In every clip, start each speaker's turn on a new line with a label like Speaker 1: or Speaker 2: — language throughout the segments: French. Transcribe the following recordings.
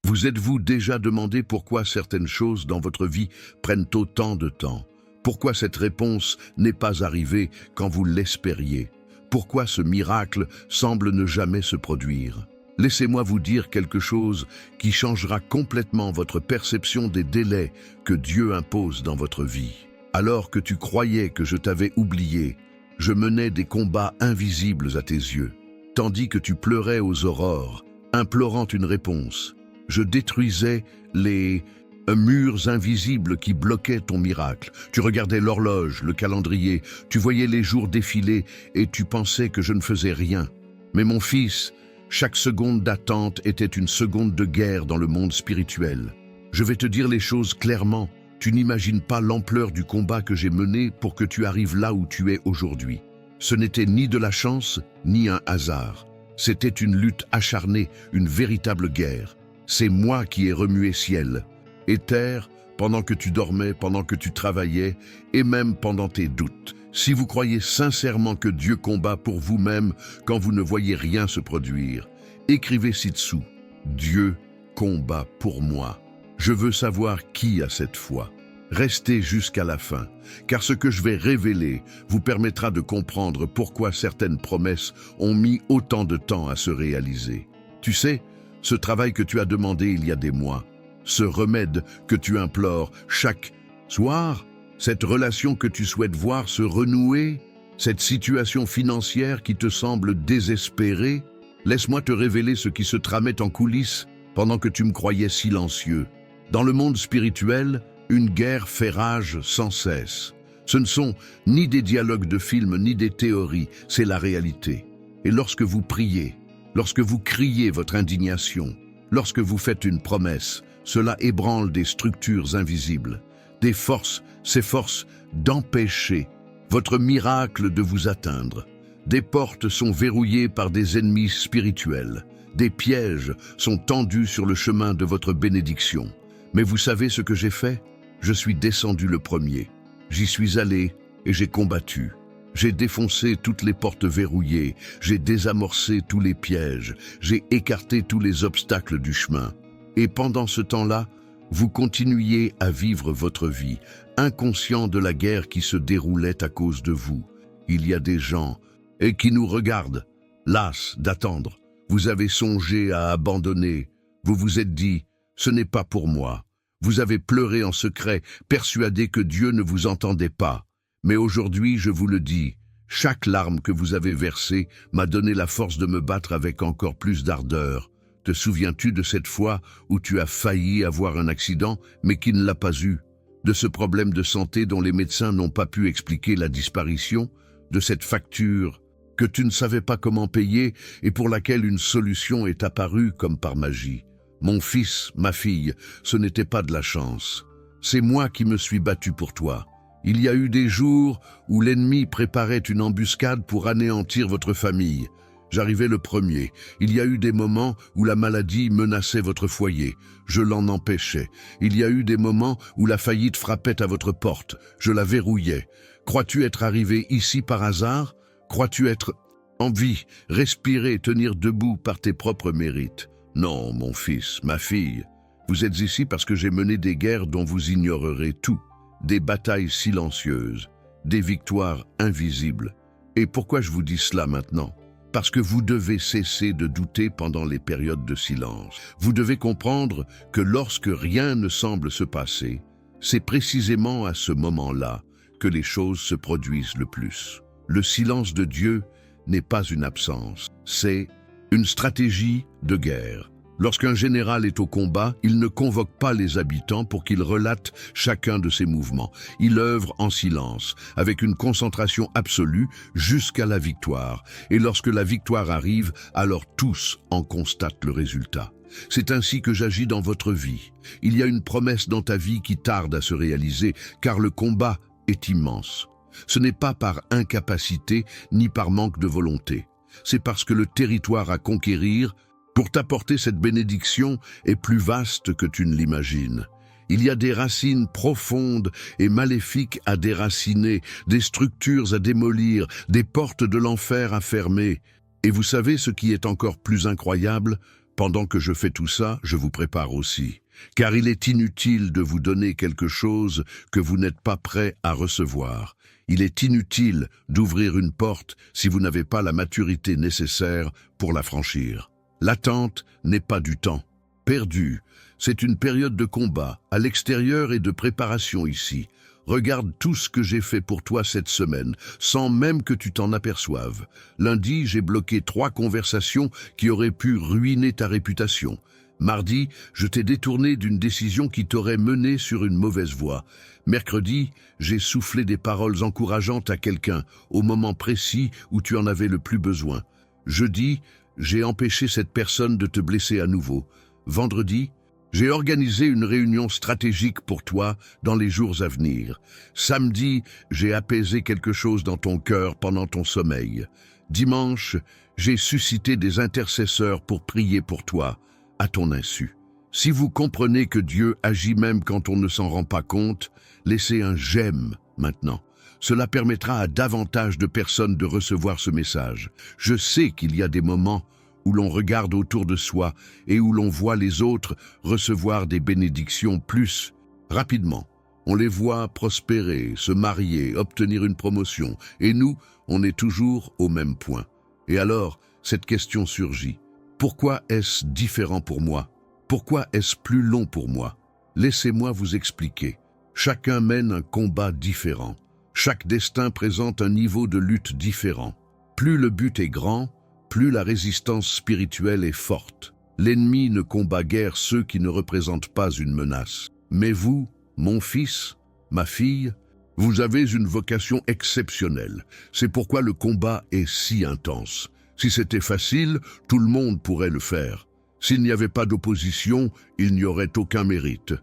Speaker 1: Vous êtes-vous déjà demandé pourquoi certaines choses dans votre vie prennent autant de temps? Pourquoi cette réponse n'est pas arrivée quand vous l'espériez? Pourquoi ce miracle semble ne jamais se produire? Laissez-moi vous dire quelque chose qui changera complètement votre perception des délais que Dieu impose dans votre vie. Alors que tu croyais que je t'avais oublié, je menais des combats invisibles à tes yeux. Tandis que tu pleurais aux aurores, implorant une réponse, je détruisais les murs invisibles qui bloquaient ton miracle. Tu regardais l'horloge, le calendrier, tu voyais les jours défiler et tu pensais que je ne faisais rien. Mais mon fils, chaque seconde d'attente était une seconde de guerre dans le monde spirituel. Je vais te dire les choses clairement. Tu n'imagines pas l'ampleur du combat que j'ai mené pour que tu arrives là où tu es aujourd'hui. Ce n'était ni de la chance, ni un hasard. C'était une lutte acharnée, une véritable guerre. C'est moi qui ai remué ciel et terre pendant que tu dormais, pendant que tu travaillais et même pendant tes doutes. Si vous croyez sincèrement que Dieu combat pour vous-même quand vous ne voyez rien se produire, écrivez ci-dessous. Dieu combat pour moi. Je veux savoir qui a cette foi. Restez jusqu'à la fin, car ce que je vais révéler vous permettra de comprendre pourquoi certaines promesses ont mis autant de temps à se réaliser. Tu sais, ce travail que tu as demandé il y a des mois, ce remède que tu implores chaque soir, cette relation que tu souhaites voir se renouer, cette situation financière qui te semble désespérée, laisse-moi te révéler ce qui se tramait en coulisses pendant que tu me croyais silencieux. Dans le monde spirituel, une guerre fait rage sans cesse. Ce ne sont ni des dialogues de films ni des théories, c'est la réalité. Et lorsque vous priez, lorsque vous criez votre indignation, lorsque vous faites une promesse, cela ébranle des structures invisibles, des forces, ces forces d'empêcher votre miracle de vous atteindre. Des portes sont verrouillées par des ennemis spirituels, des pièges sont tendus sur le chemin de votre bénédiction. Mais vous savez ce que j'ai fait? Je suis descendu le premier. J'y suis allé et j'ai combattu. J'ai défoncé toutes les portes verrouillées, j'ai désamorcé tous les pièges, j'ai écarté tous les obstacles du chemin. Et pendant ce temps-là, vous continuiez à vivre votre vie, inconscient de la guerre qui se déroulait à cause de vous. Il y a des gens qui nous regardent, las d'attendre. Vous avez songé à abandonner. Vous vous êtes dit, ce n'est pas pour moi. Vous avez pleuré en secret, persuadé que Dieu ne vous entendait pas. Mais aujourd'hui, je vous le dis, chaque larme que vous avez versée m'a donné la force de me battre avec encore plus d'ardeur. Te souviens-tu de cette fois où tu as failli avoir un accident, mais qui ne l'a pas eu? De ce problème de santé dont les médecins n'ont pas pu expliquer la disparition? De cette facture que tu ne savais pas comment payer et pour laquelle une solution est apparue comme par magie? Mon fils, ma fille, ce n'était pas de la chance. C'est moi qui me suis battu pour toi. Il y a eu des jours où l'ennemi préparait une embuscade pour anéantir votre famille. J'arrivais le premier. Il y a eu des moments où la maladie menaçait votre foyer. Je l'en empêchais. Il y a eu des moments où la faillite frappait à votre porte. Je la verrouillais. Crois-tu être arrivé ici par hasard? Crois-tu être en vie, respirer, tenir debout par tes propres mérites? Non, mon fils, ma fille, vous êtes ici parce que j'ai mené des guerres dont vous ignorerez tout, des batailles silencieuses, des victoires invisibles. Et pourquoi je vous dis cela maintenant? Parce que vous devez cesser de douter pendant les périodes de silence. Vous devez comprendre que lorsque rien ne semble se passer, c'est précisément à ce moment-là que les choses se produisent le plus. Le silence de Dieu n'est pas une absence, c'est une stratégie de guerre. Lorsqu'un général est au combat, il ne convoque pas les habitants pour qu'ils relatent chacun de ses mouvements. Il œuvre en silence, avec une concentration absolue jusqu'à la victoire. Et lorsque la victoire arrive, alors tous en constatent le résultat. C'est ainsi que j'agis dans votre vie. Il y a une promesse dans ta vie qui tarde à se réaliser, car le combat est immense. Ce n'est pas par incapacité ni par manque de volonté. C'est parce que le territoire à conquérir pour t'apporter cette bénédiction est plus vaste que tu ne l'imagines. Il y a des racines profondes et maléfiques à déraciner, des structures à démolir, des portes de l'enfer à fermer. Et vous savez ce qui est encore plus incroyable? Pendant que je fais tout ça, je vous prépare aussi. Car il est inutile de vous donner quelque chose que vous n'êtes pas prêt à recevoir. Il est inutile d'ouvrir une porte si vous n'avez pas la maturité nécessaire pour la franchir. L'attente n'est pas du temps perdu. C'est une période de combat, à l'extérieur et de préparation ici. Regarde tout ce que j'ai fait pour toi cette semaine, sans même que tu t'en aperçoives. Lundi, j'ai bloqué 3 conversations qui auraient pu ruiner ta réputation. Mardi, je t'ai détourné d'une décision qui t'aurait mené sur une mauvaise voie. Mercredi, j'ai soufflé des paroles encourageantes à quelqu'un, au moment précis où tu en avais le plus besoin. Jeudi, j'ai empêché cette personne de te blesser à nouveau. Vendredi, j'ai organisé une réunion stratégique pour toi dans les jours à venir. Samedi, j'ai apaisé quelque chose dans ton cœur pendant ton sommeil. Dimanche, j'ai suscité des intercesseurs pour prier pour toi, à ton insu. Si vous comprenez que Dieu agit même quand on ne s'en rend pas compte, laissez un j'aime maintenant. Cela permettra à davantage de personnes de recevoir ce message. Je sais qu'il y a des moments où l'on regarde autour de soi et où l'on voit les autres recevoir des bénédictions plus rapidement. On les voit prospérer, se marier, obtenir une promotion, et nous, on est toujours au même point. Et alors, cette question surgit. Pourquoi est-ce différent pour moi? Pourquoi est-ce plus long pour moi? Laissez-moi vous expliquer. Chacun mène un combat différent. Chaque destin présente un niveau de lutte différent. Plus le but est grand, plus la résistance spirituelle est forte. L'ennemi ne combat guère ceux qui ne représentent pas une menace. Mais vous, mon fils, ma fille, vous avez une vocation exceptionnelle. C'est pourquoi le combat est si intense. Si c'était facile, tout le monde pourrait le faire. S'il n'y avait pas d'opposition, il n'y aurait aucun mérite.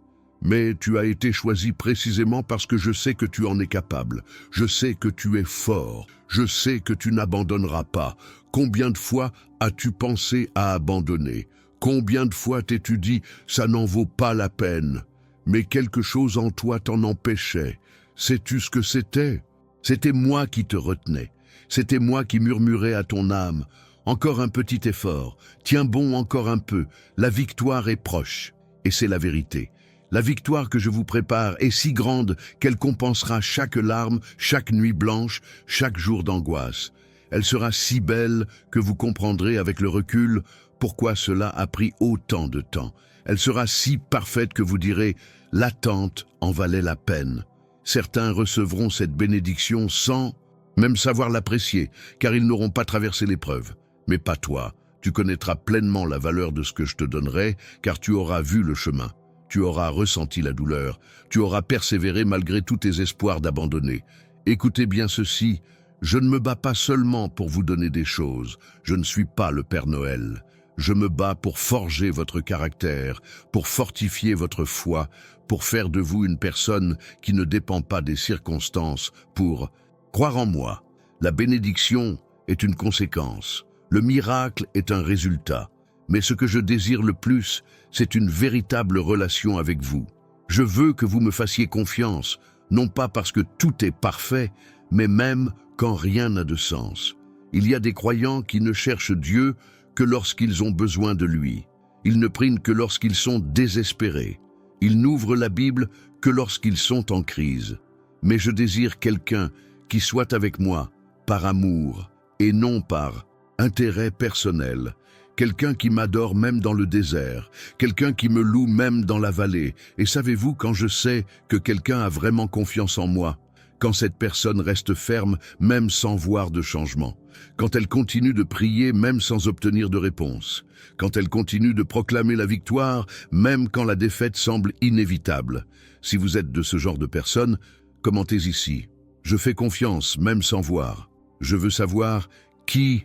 Speaker 1: Mais tu as été choisi précisément parce que je sais que tu en es capable. Je sais que tu es fort. Je sais que tu n'abandonneras pas. Combien de fois as-tu pensé à abandonner? Combien de fois t'es-tu dit « ça n'en vaut pas la peine » mais quelque chose en toi t'en empêchait. Sais-tu ce que c'était? C'était moi qui te retenais. C'était moi qui murmurais à ton âme « encore un petit effort, tiens bon encore un peu, la victoire est proche ». Et c'est la vérité. La victoire que je vous prépare est si grande qu'elle compensera chaque larme, chaque nuit blanche, chaque jour d'angoisse. Elle sera si belle que vous comprendrez avec le recul pourquoi cela a pris autant de temps. Elle sera si parfaite que vous direz « l'attente en valait la peine ». Certains recevront cette bénédiction sans même savoir l'apprécier, car ils n'auront pas traversé l'épreuve. Mais pas toi, tu connaîtras pleinement la valeur de ce que je te donnerai, car tu auras vu le chemin. Tu auras ressenti la douleur, tu auras persévéré malgré tous tes espoirs d'abandonner. Écoutez bien ceci, je ne me bats pas seulement pour vous donner des choses, je ne suis pas le Père Noël. Je me bats pour forger votre caractère, pour fortifier votre foi, pour faire de vous une personne qui ne dépend pas des circonstances, pour croire en moi. La bénédiction est une conséquence, le miracle est un résultat. Mais ce que je désire le plus, c'est une véritable relation avec vous. Je veux que vous me fassiez confiance, non pas parce que tout est parfait, mais même quand rien n'a de sens. Il y a des croyants qui ne cherchent Dieu que lorsqu'ils ont besoin de lui. Ils ne prient que lorsqu'ils sont désespérés. Ils n'ouvrent la Bible que lorsqu'ils sont en crise. Mais je désire quelqu'un qui soit avec moi par amour et non par intérêt personnel. Quelqu'un qui m'adore même dans le désert, quelqu'un qui me loue même dans la vallée. Et savez-vous quand je sais que quelqu'un a vraiment confiance en moi? Quand cette personne reste ferme même sans voir de changement. Quand elle continue de prier même sans obtenir de réponse. Quand elle continue de proclamer la victoire même quand la défaite semble inévitable. Si vous êtes de ce genre de personne, commentez ici. Je fais confiance même sans voir. Je veux savoir qui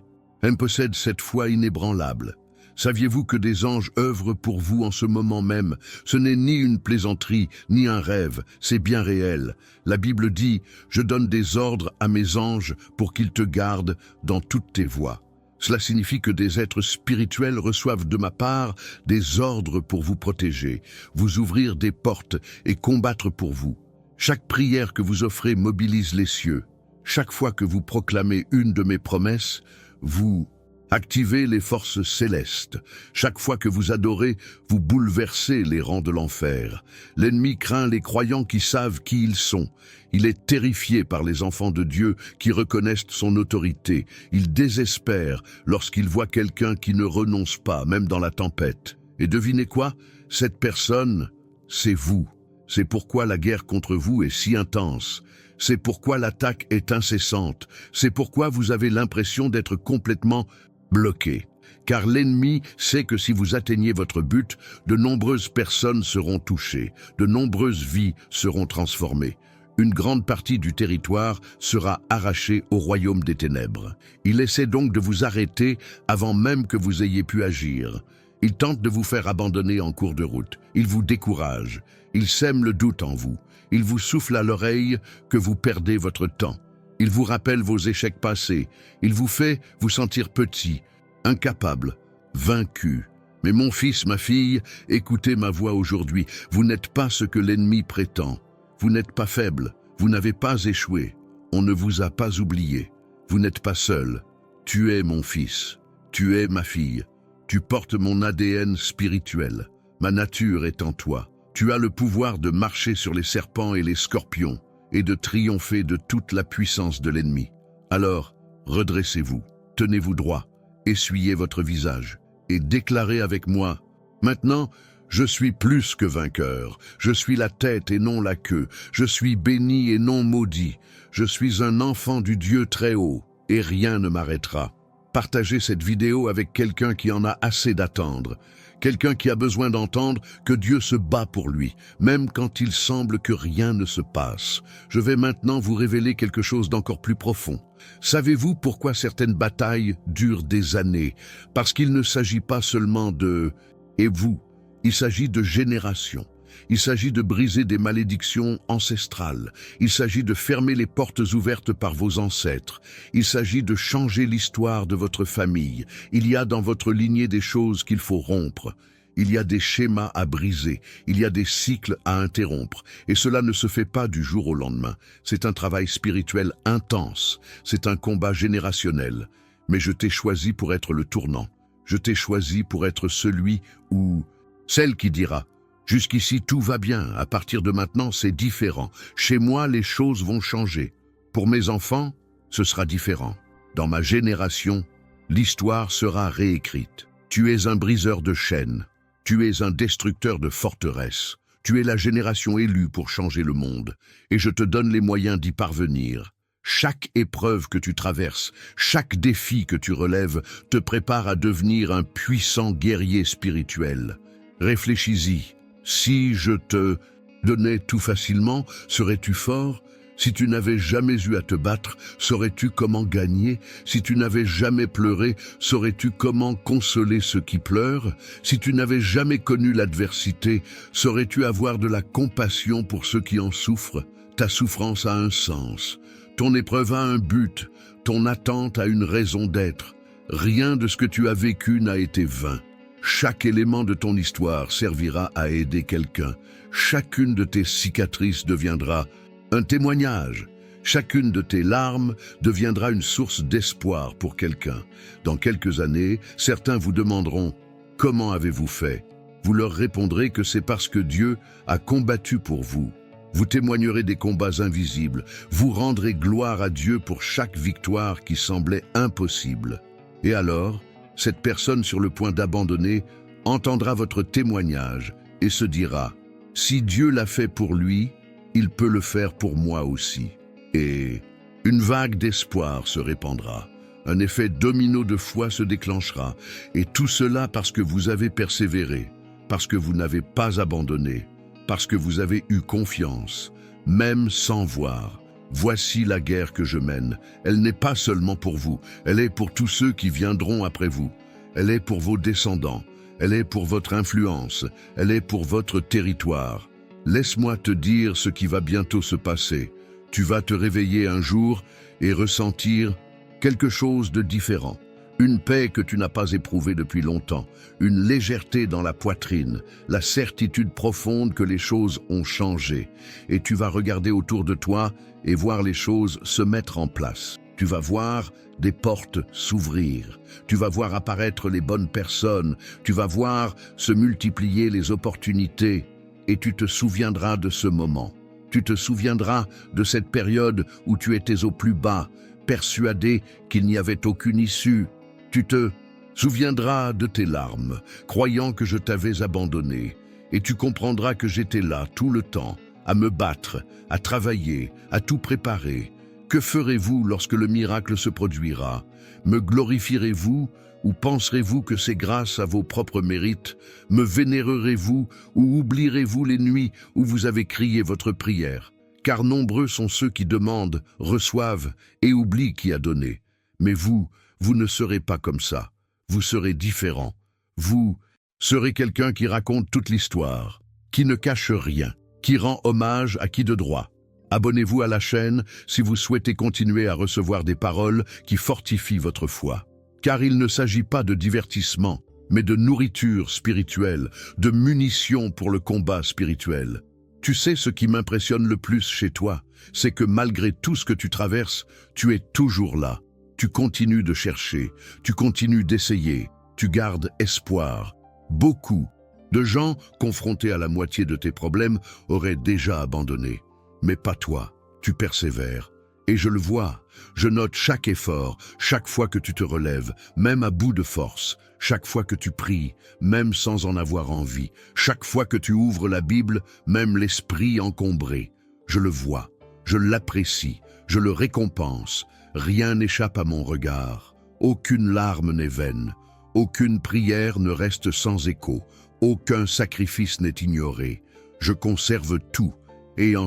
Speaker 1: possède cette foi inébranlable. Saviez-vous que des anges œuvrent pour vous en ce moment même? Ce n'est ni une plaisanterie, ni un rêve, c'est bien réel. La Bible dit « Je donne des ordres à mes anges pour qu'ils te gardent dans toutes tes voies ». Cela signifie que des êtres spirituels reçoivent de ma part des ordres pour vous protéger, vous ouvrir des portes et combattre pour vous. Chaque prière que vous offrez mobilise les cieux. Chaque fois que vous proclamez une de mes promesses, vous Activez les forces célestes. Chaque fois que vous adorez, vous bouleversez les rangs de l'enfer. L'ennemi craint les croyants qui savent qui ils sont. Il est terrifié par les enfants de Dieu qui reconnaissent son autorité. Il désespère lorsqu'il voit quelqu'un qui ne renonce pas, même dans la tempête. Et devinez quoi? Cette personne, c'est vous. C'est pourquoi la guerre contre vous est si intense. C'est pourquoi l'attaque est incessante. C'est pourquoi vous avez l'impression d'être complètement bloqué. Car l'ennemi sait que si vous atteignez votre but, de nombreuses personnes seront touchées, de nombreuses vies seront transformées. Une grande partie du territoire sera arrachée au royaume des ténèbres. Il essaie donc de vous arrêter avant même que vous ayez pu agir. Il tente de vous faire abandonner en cours de route. Il vous décourage. Il sème le doute en vous. Il vous souffle à l'oreille que vous perdez votre temps. Il vous rappelle vos échecs passés. Il vous fait vous sentir petit, incapable, vaincu. Mais mon fils, ma fille, écoutez ma voix aujourd'hui. Vous n'êtes pas ce que l'ennemi prétend. Vous n'êtes pas faible. Vous n'avez pas échoué. On ne vous a pas oublié. Vous n'êtes pas seul. Tu es mon fils. Tu es ma fille. Tu portes mon ADN spirituel. Ma nature est en toi. Tu as le pouvoir de marcher sur les serpents et les scorpions et de triompher de toute la puissance de l'ennemi. Alors, redressez-vous, tenez-vous droit, essuyez votre visage et déclarez avec moi: maintenant, je suis plus que vainqueur, je suis la tête et non la queue, je suis béni et non maudit, je suis un enfant du Dieu très haut et rien ne m'arrêtera. Partagez cette vidéo avec quelqu'un qui en a assez d'attendre, quelqu'un qui a besoin d'entendre que Dieu se bat pour lui, même quand il semble que rien ne se passe. Je vais maintenant vous révéler quelque chose d'encore plus profond. Savez-vous pourquoi certaines batailles durent des années? Parce qu'il ne s'agit pas seulement de « et vous », il s'agit de générations. Il s'agit de briser des malédictions ancestrales. Il s'agit de fermer les portes ouvertes par vos ancêtres. Il s'agit de changer l'histoire de votre famille. Il y a dans votre lignée des choses qu'il faut rompre. Il y a des schémas à briser. Il y a des cycles à interrompre. Et cela ne se fait pas du jour au lendemain. C'est un travail spirituel intense. C'est un combat générationnel. Mais je t'ai choisi pour être le tournant. Je t'ai choisi pour être celui ou celle qui dira: jusqu'ici, tout va bien. À partir de maintenant, c'est différent. Chez moi, les choses vont changer. Pour mes enfants, ce sera différent. Dans ma génération, l'histoire sera réécrite. Tu es un briseur de chaînes. Tu es un destructeur de forteresses. Tu es la génération élue pour changer le monde. Et je te donne les moyens d'y parvenir. Chaque épreuve que tu traverses, chaque défi que tu relèves, te prépare à devenir un puissant guerrier spirituel. Réfléchis-y. Si je te donnais tout facilement, serais-tu fort? Si tu n'avais jamais eu à te battre, saurais-tu comment gagner? Si tu n'avais jamais pleuré, saurais-tu comment consoler ceux qui pleurent? Si tu n'avais jamais connu l'adversité, saurais-tu avoir de la compassion pour ceux qui en souffrent? Ta souffrance a un sens. Ton épreuve a un but. Ton attente a une raison d'être. Rien de ce que tu as vécu n'a été vain. Chaque élément de ton histoire servira à aider quelqu'un. Chacune de tes cicatrices deviendra un témoignage. Chacune de tes larmes deviendra une source d'espoir pour quelqu'un. Dans quelques années, certains vous demanderont: comment avez-vous fait? Vous leur répondrez que c'est parce que Dieu a combattu pour vous. Vous témoignerez des combats invisibles. Vous rendrez gloire à Dieu pour chaque victoire qui semblait impossible. Et alors, cette personne sur le point d'abandonner entendra votre témoignage et se dira: si Dieu l'a fait pour lui, il peut le faire pour moi aussi. Et une vague d'espoir se répandra. Un effet domino de foi se déclenchera. Et tout cela parce que vous avez persévéré, parce que vous n'avez pas abandonné, parce que vous avez eu confiance, même sans voir. Voici la guerre que je mène. Elle n'est pas seulement pour vous, elle est pour tous ceux qui viendront après vous. Elle est pour vos descendants, elle est pour votre influence, elle est pour votre territoire. Laisse-moi te dire ce qui va bientôt se passer. Tu vas te réveiller un jour et ressentir quelque chose de différent. Une paix que tu n'as pas éprouvée depuis longtemps, une légèreté dans la poitrine, la certitude profonde que les choses ont changé. Et tu vas regarder autour de toi et voir les choses se mettre en place. Tu vas voir des portes s'ouvrir. Tu vas voir apparaître les bonnes personnes. Tu vas voir se multiplier les opportunités. Et tu te souviendras de ce moment. Tu te souviendras de cette période où tu étais au plus bas, persuadé qu'il n'y avait aucune issue. Tu te souviendras de tes larmes, croyant que je t'avais abandonné. Et tu comprendras que j'étais là tout le temps, à me battre, à travailler, à tout préparer. Que ferez-vous lorsque le miracle se produira? Me glorifierez-vous ou penserez-vous que c'est grâce à vos propres mérites? Me vénérerez-vous ou oublierez-vous les nuits où vous avez crié votre prière? Car nombreux sont ceux qui demandent, reçoivent et oublient qui a donné. Mais vous ne serez pas comme ça. Vous serez différent. Vous serez quelqu'un qui raconte toute l'histoire, qui ne cache rien, qui rend hommage à qui de droit. Abonnez-vous à la chaîne si vous souhaitez continuer à recevoir des paroles qui fortifient votre foi. Car il ne s'agit pas de divertissement, mais de nourriture spirituelle, de munitions pour le combat spirituel. Tu sais ce qui m'impressionne le plus chez toi, c'est que malgré tout ce que tu traverses, tu es toujours là. Tu continues de chercher, tu continues d'essayer, tu gardes espoir. Beaucoup de gens confrontés à la moitié de tes problèmes auraient déjà abandonné. Mais pas toi, tu persévères. Et je le vois, je note chaque effort, chaque fois que tu te relèves, même à bout de force, chaque fois que tu pries, même sans en avoir envie, chaque fois que tu ouvres la Bible, même l'esprit encombré. Je le vois, je l'apprécie, je le récompense. Rien n'échappe à mon regard, aucune larme n'est vaine, aucune prière ne reste sans écho, aucun sacrifice n'est ignoré. Je conserve tout. Et en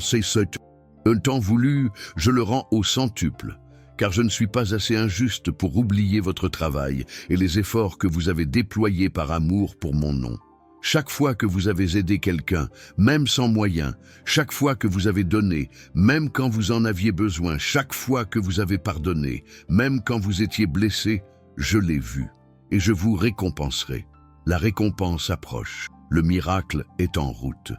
Speaker 1: un temps voulu, je le rends au centuple, car je ne suis pas assez injuste pour oublier votre travail et les efforts que vous avez déployés par amour pour mon nom. Chaque fois que vous avez aidé quelqu'un, même sans moyens, chaque fois que vous avez donné, même quand vous en aviez besoin, chaque fois que vous avez pardonné, même quand vous étiez blessé, je l'ai vu, et je vous récompenserai. La récompense approche, le miracle est en route.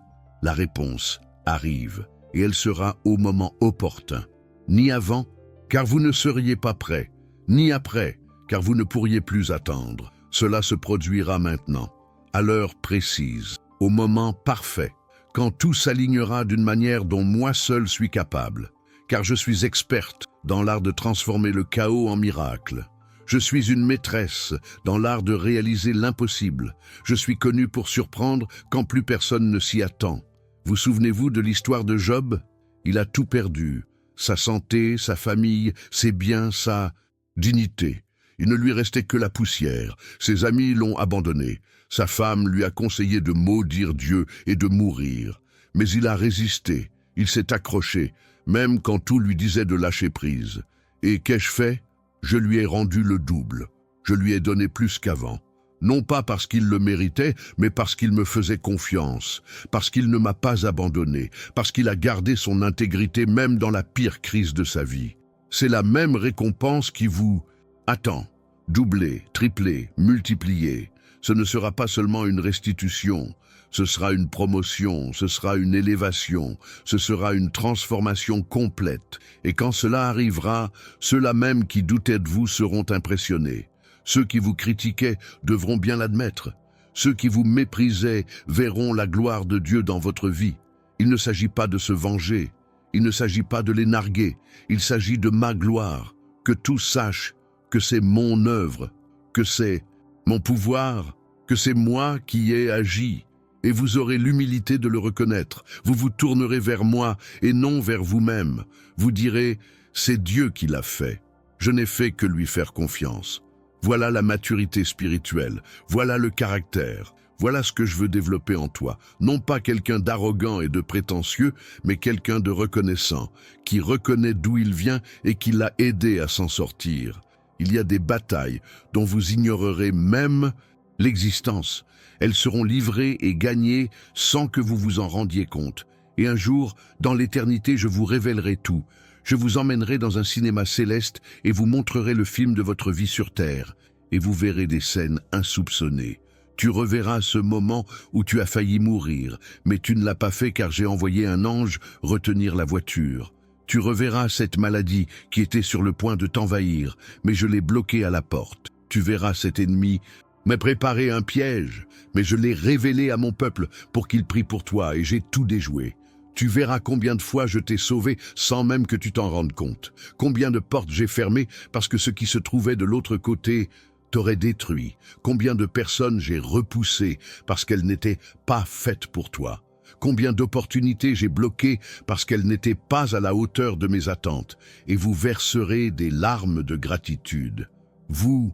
Speaker 1: La réponse arrive, et elle sera au moment opportun. Ni avant, car vous ne seriez pas prêt, ni après, car vous ne pourriez plus attendre. Cela se produira maintenant, à l'heure précise, au moment parfait, quand tout s'alignera d'une manière dont moi seul suis capable, car je suis experte dans l'art de transformer le chaos en miracle. Je suis une maîtresse dans l'art de réaliser l'impossible. Je suis connue pour surprendre quand plus personne ne s'y attend. Vous souvenez-vous de l'histoire de Job? Il a tout perdu, sa santé, sa famille, ses biens, sa dignité. Il ne lui restait que la poussière. Ses amis l'ont abandonné. Sa femme lui a conseillé de maudire Dieu et de mourir. Mais il a résisté, il s'est accroché, même quand tout lui disait de lâcher prise. Et qu'ai-je fait? Je lui ai rendu le double. Je lui ai donné plus qu'avant. Non pas parce qu'il le méritait, mais parce qu'il me faisait confiance, parce qu'il ne m'a pas abandonné, parce qu'il a gardé son intégrité même dans la pire crise de sa vie. C'est la même récompense qui vous attend. Doublé, triplé, multiplié. Ce ne sera pas seulement une restitution, ce sera une promotion, ce sera une élévation, ce sera une transformation complète. Et quand cela arrivera, ceux-là même qui doutaient de vous seront impressionnés. Ceux qui vous critiquaient devront bien l'admettre. Ceux qui vous méprisaient verront la gloire de Dieu dans votre vie. Il ne s'agit pas de se venger, il ne s'agit pas de les narguer, il s'agit de ma gloire, que tous sachent que c'est mon œuvre, que c'est mon pouvoir, que c'est moi qui ai agi. Et vous aurez l'humilité de le reconnaître. Vous vous tournerez vers moi et non vers vous-même. Vous direz, c'est Dieu qui l'a fait. Je n'ai fait que lui faire confiance. Voilà la maturité spirituelle, voilà le caractère, voilà ce que je veux développer en toi. Non pas quelqu'un d'arrogant et de prétentieux, mais quelqu'un de reconnaissant, qui reconnaît d'où il vient et qui l'a aidé à s'en sortir. Il y a des batailles dont vous ignorerez même l'existence. Elles seront livrées et gagnées sans que vous vous en rendiez compte. Et un jour, dans l'éternité, je vous révélerai tout. Je vous emmènerai dans un cinéma céleste et vous montrerai le film de votre vie sur terre. Et vous verrez des scènes insoupçonnées. Tu reverras ce moment où tu as failli mourir, mais tu ne l'as pas fait car j'ai envoyé un ange retenir la voiture. Tu reverras cette maladie qui était sur le point de t'envahir, mais je l'ai bloquée à la porte. Tu verras cet ennemi m'a préparé un piège, mais je l'ai révélé à mon peuple pour qu'il prie pour toi et j'ai tout déjoué. Tu verras combien de fois je t'ai sauvé sans même que tu t'en rendes compte. Combien de portes j'ai fermées parce que ce qui se trouvait de l'autre côté t'aurait détruit. Combien de personnes j'ai repoussées parce qu'elles n'étaient pas faites pour toi. Combien d'opportunités j'ai bloquées parce qu'elles n'étaient pas à la hauteur de mes attentes. Et vous verserez des larmes de gratitude. Vous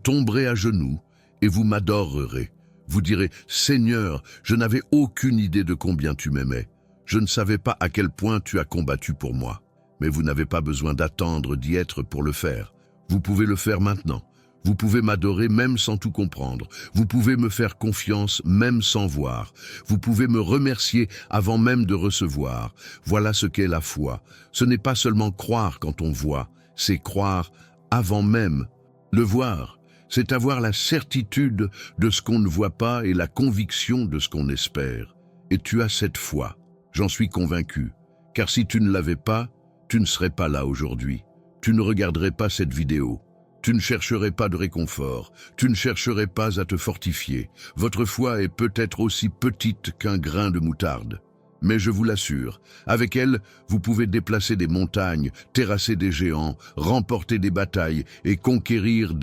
Speaker 1: tomberez à genoux et vous m'adorerez. Vous direz, Seigneur, je n'avais aucune idée de combien tu m'aimais. Je ne savais pas à quel point tu as combattu pour moi. Mais vous n'avez pas besoin d'attendre d'y être pour le faire. Vous pouvez le faire maintenant. Vous pouvez m'adorer même sans tout comprendre. Vous pouvez me faire confiance même sans voir. Vous pouvez me remercier avant même de recevoir. Voilà ce qu'est la foi. Ce n'est pas seulement croire quand on voit, c'est croire avant même le voir. C'est avoir la certitude de ce qu'on ne voit pas et la conviction de ce qu'on espère. Et tu as cette foi. J'en suis convaincu. Car si tu ne l'avais pas, tu ne serais pas là aujourd'hui. Tu ne regarderais pas cette vidéo. Tu ne chercherais pas de réconfort, tu ne chercherais pas à te fortifier. Votre foi est peut-être aussi petite qu'un grain de moutarde. Mais je vous l'assure, avec elle, vous pouvez déplacer des montagnes, terrasser des géants, remporter des batailles et conquérir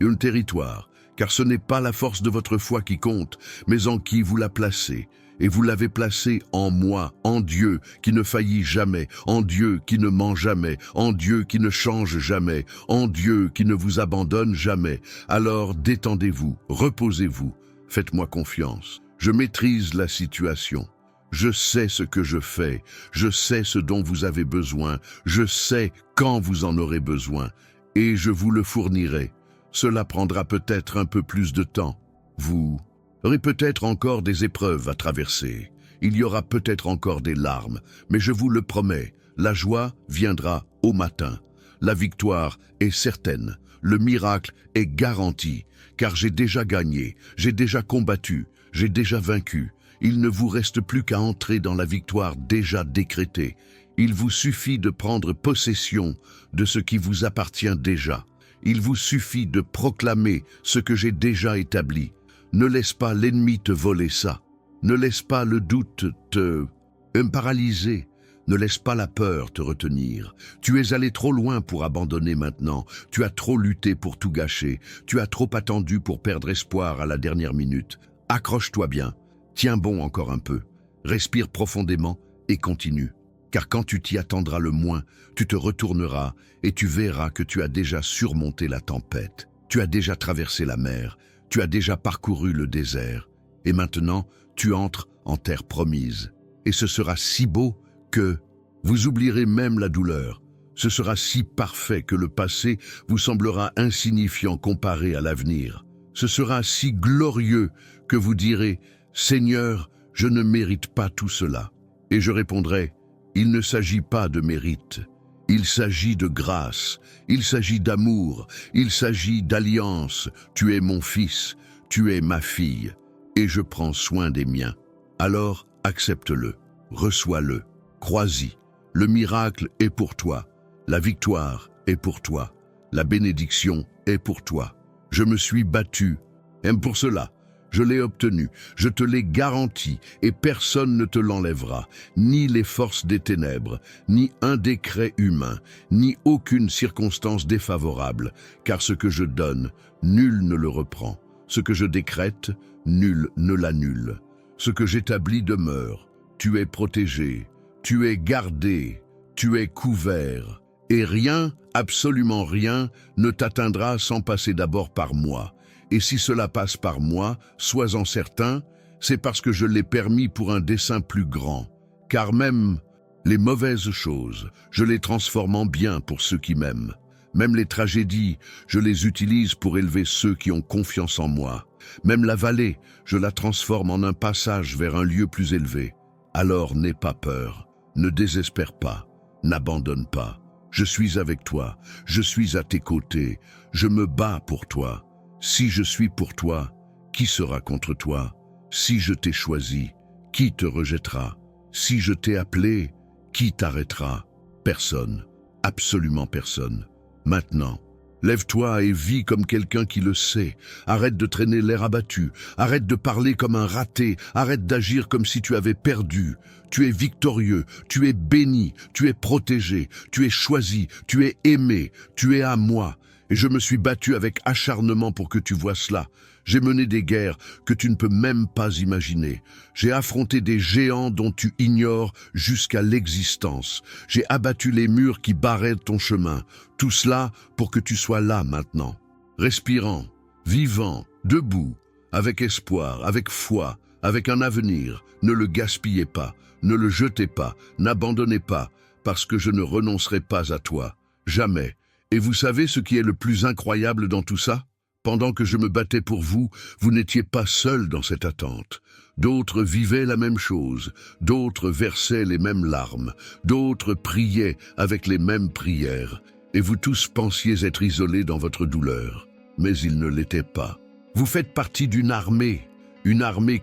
Speaker 1: un territoire. Car ce n'est pas la force de votre foi qui compte, mais en qui vous la placez. Et vous l'avez placé en moi, en Dieu qui ne faillit jamais, en Dieu qui ne ment jamais, en Dieu qui ne change jamais, en Dieu qui ne vous abandonne jamais. Alors détendez-vous, reposez-vous, faites-moi confiance. Je maîtrise la situation. Je sais ce que je fais, je sais ce dont vous avez besoin, je sais quand vous en aurez besoin, et je vous le fournirai. Cela prendra peut-être un peu plus de temps. Vous aurez peut-être encore des épreuves à traverser. Il y aura peut-être encore des larmes, mais je vous le promets, la joie viendra au matin. La victoire est certaine, le miracle est garanti, car j'ai déjà gagné, j'ai déjà combattu, j'ai déjà vaincu. Il ne vous reste plus qu'à entrer dans la victoire déjà décrétée. Il vous suffit de prendre possession de ce qui vous appartient déjà. Il vous suffit de proclamer ce que j'ai déjà établi. Ne laisse pas l'ennemi te voler ça. Ne laisse pas le doute te paralyser. Ne laisse pas la peur te retenir. Tu es allé trop loin pour abandonner maintenant. Tu as trop lutté pour tout gâcher. Tu as trop attendu pour perdre espoir à la dernière minute. Accroche-toi bien. Tiens bon encore un peu. Respire profondément et continue. Car quand tu t'y attendras le moins, tu te retourneras et tu verras que tu as déjà surmonté la tempête. Tu as déjà traversé la mer. Tu as déjà parcouru le désert, et maintenant tu entres en terre promise. Et ce sera si beau que vous oublierez même la douleur. Ce sera si parfait que le passé vous semblera insignifiant comparé à l'avenir. Ce sera si glorieux que vous direz « Seigneur, je ne mérite pas tout cela ». Et je répondrai « Il ne s'agit pas de mérite. Il s'agit de grâce, il s'agit d'amour, il s'agit d'alliance. Tu es mon fils, tu es ma fille, et je prends soin des miens. Alors accepte-le, reçois-le, crois-y. Le miracle est pour toi, la victoire est pour toi, la bénédiction est pour toi. Je me suis battu, et pour cela, je l'ai obtenu, je te l'ai garanti, et personne ne te l'enlèvera, ni les forces des ténèbres, ni un décret humain, ni aucune circonstance défavorable, car ce que je donne, nul ne le reprend. Ce que je décrète, nul ne l'annule. Ce que j'établis demeure. Tu es protégé, tu es gardé, tu es couvert, et rien, absolument rien, ne t'atteindra sans passer d'abord par moi. Et si cela passe par moi, sois-en certain, c'est parce que je l'ai permis pour un dessein plus grand. Car même les mauvaises choses, je les transforme en bien pour ceux qui m'aiment. Même les tragédies, je les utilise pour élever ceux qui ont confiance en moi. Même la vallée, je la transforme en un passage vers un lieu plus élevé. Alors n'aie pas peur, ne désespère pas, n'abandonne pas. Je suis avec toi, je suis à tes côtés, je me bats pour toi. Si je suis pour toi, qui sera contre toi? Si je t'ai choisi, qui te rejettera? Si je t'ai appelé, qui t'arrêtera? Personne. Absolument personne. Maintenant, lève-toi et vis comme quelqu'un qui le sait. Arrête de traîner l'air abattu. Arrête de parler comme un raté. Arrête d'agir comme si tu avais perdu. Tu es victorieux. Tu es béni. Tu es protégé. Tu es choisi. Tu es aimé. Tu es à moi. Et je me suis battu avec acharnement pour que tu vois cela. J'ai mené des guerres que tu ne peux même pas imaginer. J'ai affronté des géants dont tu ignores jusqu'à l'existence. J'ai abattu les murs qui barraient ton chemin. Tout cela pour que tu sois là maintenant. Respirant, vivant, debout, avec espoir, avec foi, avec un avenir. Ne le gaspillez pas, ne le jetez pas, n'abandonnez pas, parce que je ne renoncerai pas à toi. Jamais. Et vous savez ce qui est le plus incroyable dans tout ça ? Pendant que je me battais pour vous, vous n'étiez pas seul dans cette attente. D'autres vivaient la même chose, d'autres versaient les mêmes larmes, d'autres priaient avec les mêmes prières, et vous tous pensiez être isolés dans votre douleur. Mais ils ne l'étaient pas. Vous faites partie d'une armée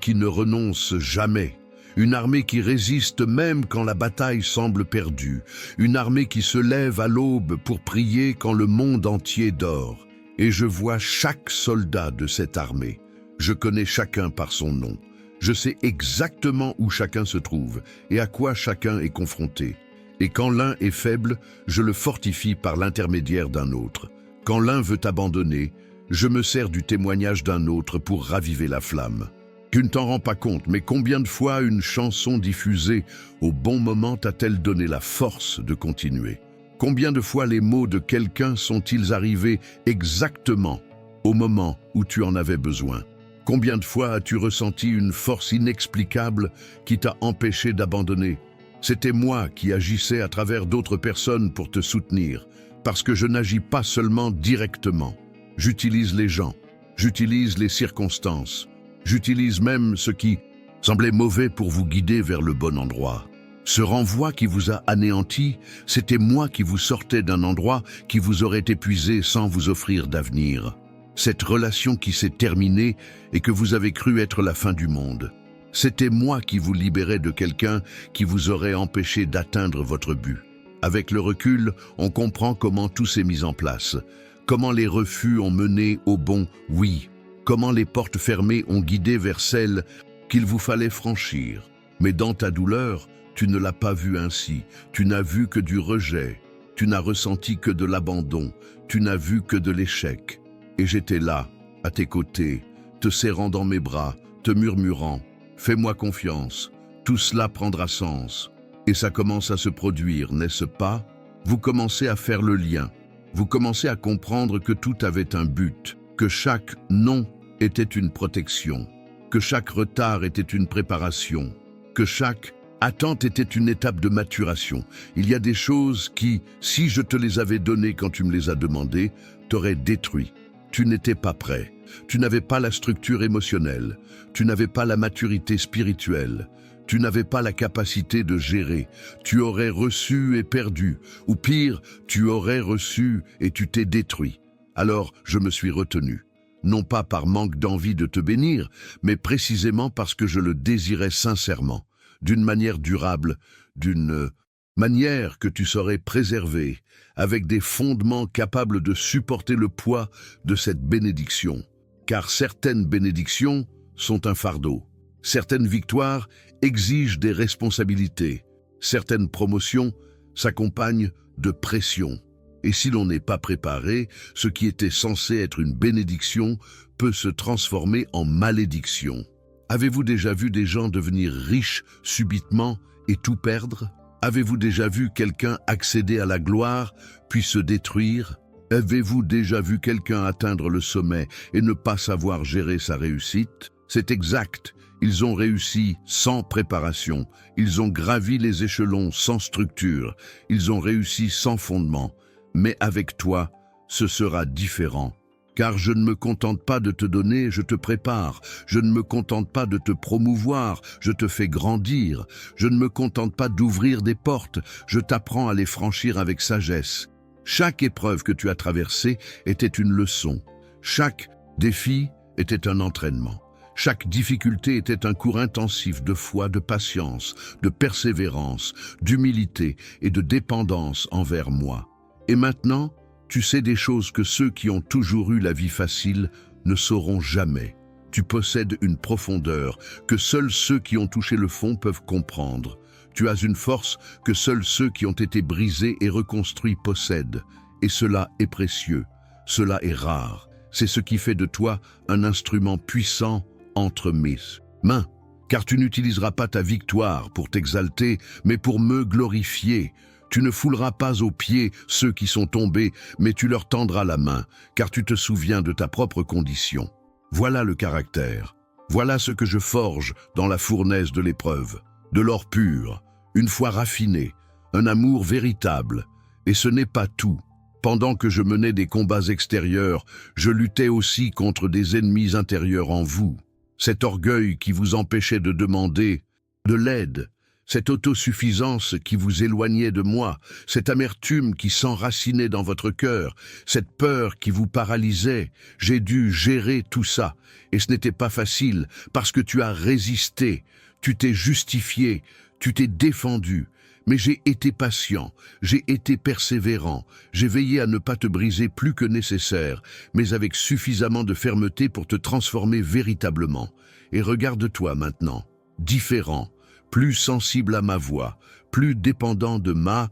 Speaker 1: qui ne renonce jamais. Une armée qui résiste même quand la bataille semble perdue. Une armée qui se lève à l'aube pour prier quand le monde entier dort. Et je vois chaque soldat de cette armée. Je connais chacun par son nom. Je sais exactement où chacun se trouve et à quoi chacun est confronté. Et quand l'un est faible, je le fortifie par l'intermédiaire d'un autre. Quand l'un veut abandonner, je me sers du témoignage d'un autre pour raviver la flamme. Tu ne t'en rends pas compte, mais combien de fois une chanson diffusée au bon moment t'a-t-elle donné la force de continuer ? Combien de fois les mots de quelqu'un sont-ils arrivés exactement au moment où tu en avais besoin? Combien de fois as-tu ressenti une force inexplicable qui t'a empêché d'abandonner? C'était moi qui agissais à travers d'autres personnes pour te soutenir, parce que je n'agis pas seulement directement. J'utilise les gens, j'utilise les circonstances, j'utilise même ce qui semblait mauvais pour vous guider vers le bon endroit. Ce renvoi qui vous a anéanti, c'était moi qui vous sortais d'un endroit qui vous aurait épuisé sans vous offrir d'avenir. Cette relation qui s'est terminée et que vous avez cru être la fin du monde. C'était moi qui vous libérais de quelqu'un qui vous aurait empêché d'atteindre votre but. Avec le recul, on comprend comment tout s'est mis en place, comment les refus ont mené au bon oui, comment les portes fermées ont guidé vers celles qu'il vous fallait franchir. Mais dans ta douleur, tu ne l'as pas vu ainsi, tu n'as vu que du rejet, tu n'as ressenti que de l'abandon, tu n'as vu que de l'échec. Et j'étais là, à tes côtés, te serrant dans mes bras, te murmurant « Fais-moi confiance, tout cela prendra sens ». Et ça commence à se produire, n'est-ce pas? Vous commencez à faire le lien, vous commencez à comprendre que tout avait un but, que chaque non était une protection, que chaque retard était une préparation, que chaque attente était une étape de maturation. Il y a des choses qui, si je te les avais données quand tu me les as demandées, t'auraient détruit. Tu n'étais pas prêt. Tu n'avais pas la structure émotionnelle. Tu n'avais pas la maturité spirituelle. Tu n'avais pas la capacité de gérer. Tu aurais reçu et perdu. Ou pire, tu aurais reçu et tu t'es détruit. Alors, je me suis retenu. Non pas par manque d'envie de te bénir, mais précisément parce que je le désirais sincèrement. D'une manière durable, d'une manière que tu saurais préserver, avec des fondements capables de supporter le poids de cette bénédiction. Car certaines bénédictions sont un fardeau. Certaines victoires exigent des responsabilités. Certaines promotions s'accompagnent de pression. Et si l'on n'est pas préparé, ce qui était censé être une bénédiction peut se transformer en malédiction. Avez-vous déjà vu des gens devenir riches subitement et tout perdre? Avez-vous déjà vu quelqu'un accéder à la gloire, puis se détruire? Avez-vous déjà vu quelqu'un atteindre le sommet et ne pas savoir gérer sa réussite? C'est exact. Ils ont réussi sans préparation. Ils ont gravi les échelons sans structure. Ils ont réussi sans fondement. Mais avec toi, ce sera différent. Car je ne me contente pas de te donner, je te prépare. Je ne me contente pas de te promouvoir, je te fais grandir. Je ne me contente pas d'ouvrir des portes, je t'apprends à les franchir avec sagesse. Chaque épreuve que tu as traversée était une leçon. Chaque défi était un entraînement. Chaque difficulté était un cours intensif de foi, de patience, de persévérance, d'humilité et de dépendance envers moi. Et maintenant, tu sais des choses que ceux qui ont toujours eu la vie facile ne sauront jamais. Tu possèdes une profondeur que seuls ceux qui ont touché le fond peuvent comprendre. Tu as une force que seuls ceux qui ont été brisés et reconstruits possèdent. Et cela est précieux, cela est rare. C'est ce qui fait de toi un instrument puissant entre mes mains. Car tu n'utiliseras pas ta victoire pour t'exalter, mais pour me glorifier. Tu ne fouleras pas aux pieds ceux qui sont tombés, mais tu leur tendras la main, car tu te souviens de ta propre condition. Voilà le caractère. Voilà ce que je forge dans la fournaise de l'épreuve. De l'or pur, une foi raffinée, un amour véritable. Et ce n'est pas tout. Pendant que je menais des combats extérieurs, je luttais aussi contre des ennemis intérieurs en vous. Cet orgueil qui vous empêchait de demander de l'aide, cette autosuffisance qui vous éloignait de moi, cette amertume qui s'enracinait dans votre cœur, cette peur qui vous paralysait, j'ai dû gérer tout ça. Et ce n'était pas facile, parce que tu as résisté, tu t'es justifié, tu t'es défendu. Mais j'ai été patient, j'ai été persévérant, j'ai veillé à ne pas te briser plus que nécessaire, mais avec suffisamment de fermeté pour te transformer véritablement. Et regarde-toi maintenant, différent, plus sensible à ma voix, plus dépendant de ma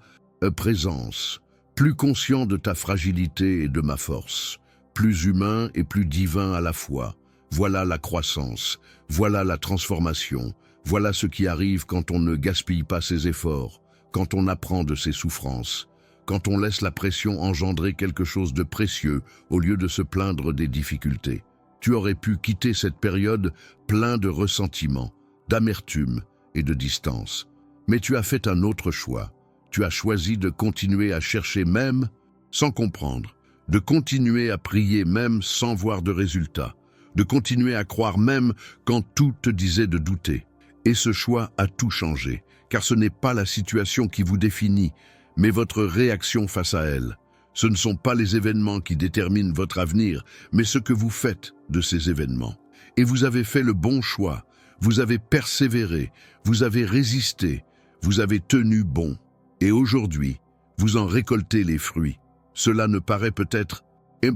Speaker 1: présence, plus conscient de ta fragilité et de ma force, plus humain et plus divin à la fois. Voilà la croissance, voilà la transformation, voilà ce qui arrive quand on ne gaspille pas ses efforts, quand on apprend de ses souffrances, quand on laisse la pression engendrer quelque chose de précieux au lieu de se plaindre des difficultés. Tu aurais pu quitter cette période plein de ressentiment, d'amertume et de distance. Mais tu as fait un autre choix. Tu as choisi de continuer à chercher même sans comprendre, de continuer à prier même sans voir de résultat, de continuer à croire même quand tout te disait de douter. Et ce choix a tout changé, car ce n'est pas la situation qui vous définit, mais votre réaction face à elle. Ce ne sont pas les événements qui déterminent votre avenir, mais ce que vous faites de ces événements. Et vous avez fait le bon choix, vous avez persévéré, vous avez résisté, vous avez tenu bon. Et aujourd'hui, vous en récoltez les fruits. Cela ne paraît peut-être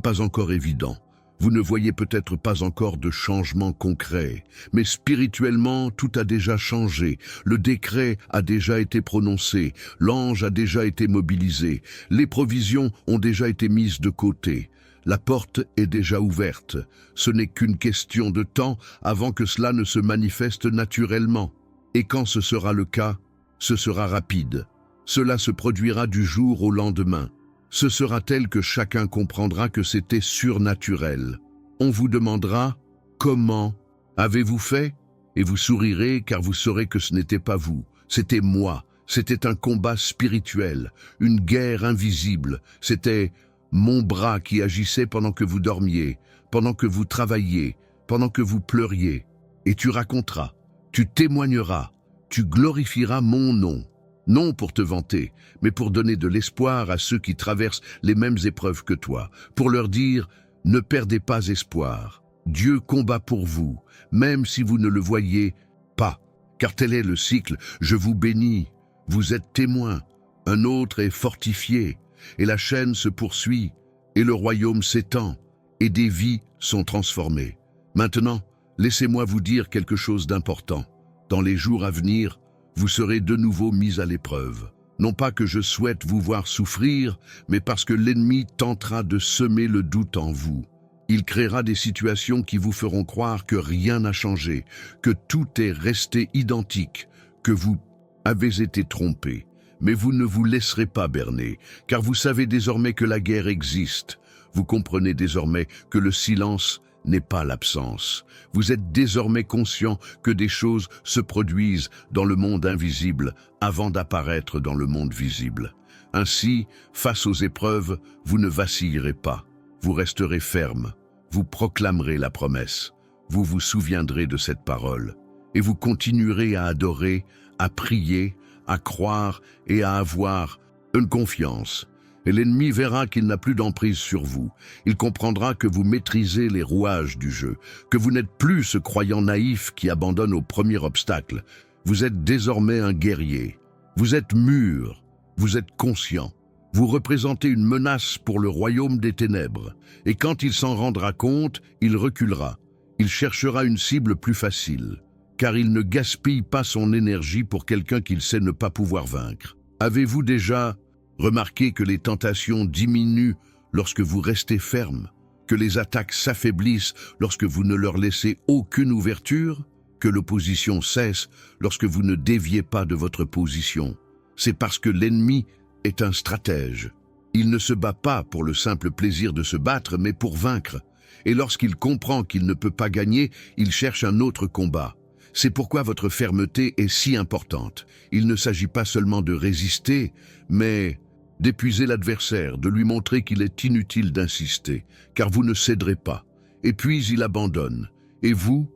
Speaker 1: pas encore évident. Vous ne voyez peut-être pas encore de changement concret, mais spirituellement, tout a déjà changé. Le décret a déjà été prononcé, l'ange a déjà été mobilisé, les provisions ont déjà été mises de côté. La porte est déjà ouverte. Ce n'est qu'une question de temps avant que cela ne se manifeste naturellement. Et quand ce sera le cas, ce sera rapide. Cela se produira du jour au lendemain. Ce sera tel que chacun comprendra que c'était surnaturel. On vous demandera « Comment avez-vous fait ?» Et vous sourirez car vous saurez que ce n'était pas vous, c'était moi. C'était un combat spirituel, une guerre invisible. C'était mon bras qui agissait pendant que vous dormiez, pendant que vous travailliez, pendant que vous pleuriez. Et tu raconteras, tu témoigneras, tu glorifieras mon nom. Non pour te vanter, mais pour donner de l'espoir à ceux qui traversent les mêmes épreuves que toi, pour leur dire « Ne perdez pas espoir, Dieu combat pour vous, même si vous ne le voyez pas, car tel est le cycle, je vous bénis, vous êtes témoins, un autre est fortifié, et la chaîne se poursuit, et le royaume s'étend, et des vies sont transformées. Maintenant, laissez-moi vous dire quelque chose d'important. Dans les jours à venir, vous serez de nouveau mis à l'épreuve. Non pas que je souhaite vous voir souffrir, mais parce que l'ennemi tentera de semer le doute en vous. Il créera des situations qui vous feront croire que rien n'a changé, que tout est resté identique, que vous avez été trompé. Mais vous ne vous laisserez pas berner, car vous savez désormais que la guerre existe. Vous comprenez désormais que le silence n'est pas l'absence. Vous êtes désormais conscient que des choses se produisent dans le monde invisible avant d'apparaître dans le monde visible. Ainsi, face aux épreuves, vous ne vacillerez pas. Vous resterez ferme. Vous proclamerez la promesse. Vous vous souviendrez de cette parole. Et vous continuerez à adorer, à prier, à croire et à avoir une confiance. Et l'ennemi verra qu'il n'a plus d'emprise sur vous. Il comprendra que vous maîtrisez les rouages du jeu, que vous n'êtes plus ce croyant naïf qui abandonne au premier obstacle. Vous êtes désormais un guerrier. Vous êtes mûr, vous êtes conscient. Vous représentez une menace pour le royaume des ténèbres. Et quand il s'en rendra compte, il reculera. Il cherchera une cible plus facile, car il ne gaspille pas son énergie pour quelqu'un qu'il sait ne pas pouvoir vaincre. Avez-vous déjà remarquez que les tentations diminuent lorsque vous restez ferme, que les attaques s'affaiblissent lorsque vous ne leur laissez aucune ouverture, que l'opposition cesse lorsque vous ne déviez pas de votre position. C'est parce que l'ennemi est un stratège. Il ne se bat pas pour le simple plaisir de se battre, mais pour vaincre. Et lorsqu'il comprend qu'il ne peut pas gagner, il cherche un autre combat. C'est pourquoi votre fermeté est si importante. Il ne s'agit pas seulement de résister, mais d'épuiser l'adversaire, de lui montrer qu'il est inutile d'insister, car vous ne céderez pas. Et puis il abandonne. Et vous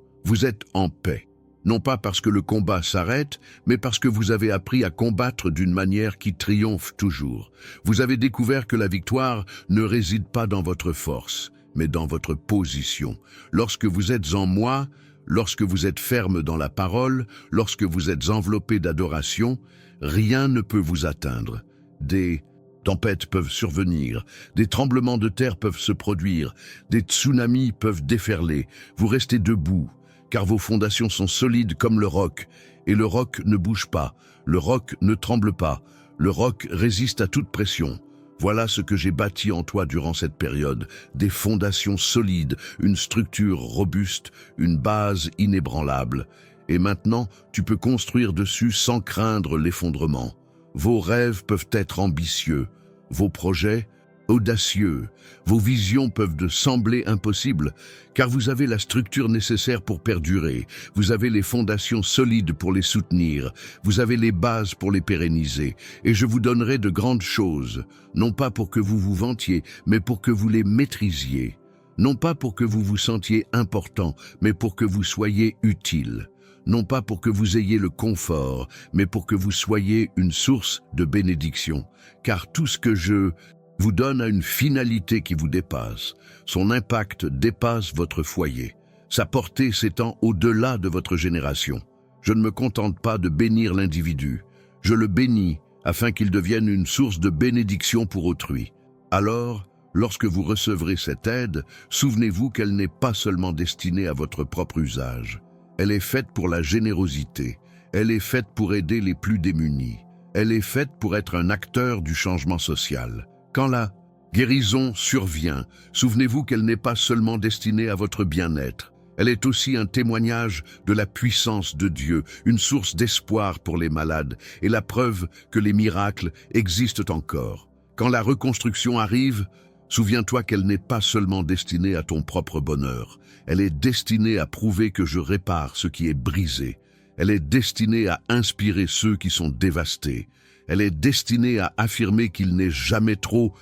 Speaker 1: êtes en paix. Non pas parce que le combat s'arrête, mais parce que vous avez appris à combattre d'une manière qui triomphe toujours. Vous avez découvert que la victoire ne réside pas dans votre force, mais dans votre position. Lorsque vous êtes en moi, lorsque vous êtes ferme dans la parole, lorsque vous êtes enveloppé d'adoration, rien ne peut vous atteindre. Des tempêtes peuvent survenir, des tremblements de terre peuvent se produire, des tsunamis peuvent déferler. Vous restez debout, car vos fondations sont solides comme le roc, et le roc ne bouge pas, le roc ne tremble pas, le roc résiste à toute pression. Voilà ce que j'ai bâti en toi durant cette période, des fondations solides, une structure robuste, une base inébranlable. Et maintenant, tu peux construire dessus sans craindre l'effondrement. Vos rêves peuvent être ambitieux, vos projets audacieux, vos visions peuvent sembler impossibles, car vous avez la structure nécessaire pour perdurer, vous avez les fondations solides pour les soutenir, vous avez les bases pour les pérenniser, et je vous donnerai de grandes choses, non pas pour que vous vous vantiez, mais pour que vous les maîtrisiez, non pas pour que vous vous sentiez important, mais pour que vous soyez utile. Non pas pour que vous ayez le confort, mais pour que vous soyez une source de bénédiction. Car tout ce que je vous donne a une finalité qui vous dépasse. Son impact dépasse votre foyer. Sa portée s'étend au-delà de votre génération. Je ne me contente pas de bénir l'individu. Je le bénis afin qu'il devienne une source de bénédiction pour autrui. Alors, lorsque vous recevrez cette aide, souvenez-vous qu'elle n'est pas seulement destinée à votre propre usage. Elle est faite pour la générosité. Elle est faite pour aider les plus démunis. Elle est faite pour être un acteur du changement social. Quand la guérison survient, souvenez-vous qu'elle n'est pas seulement destinée à votre bien-être. Elle est aussi un témoignage de la puissance de Dieu, une source d'espoir pour les malades et la preuve que les miracles existent encore. Quand la reconstruction arrive, souviens-toi qu'elle n'est pas seulement destinée à ton propre bonheur. Elle est destinée à prouver que je répare ce qui est brisé. Elle est destinée à inspirer ceux qui sont dévastés. Elle est destinée à affirmer qu'il n'est jamais trop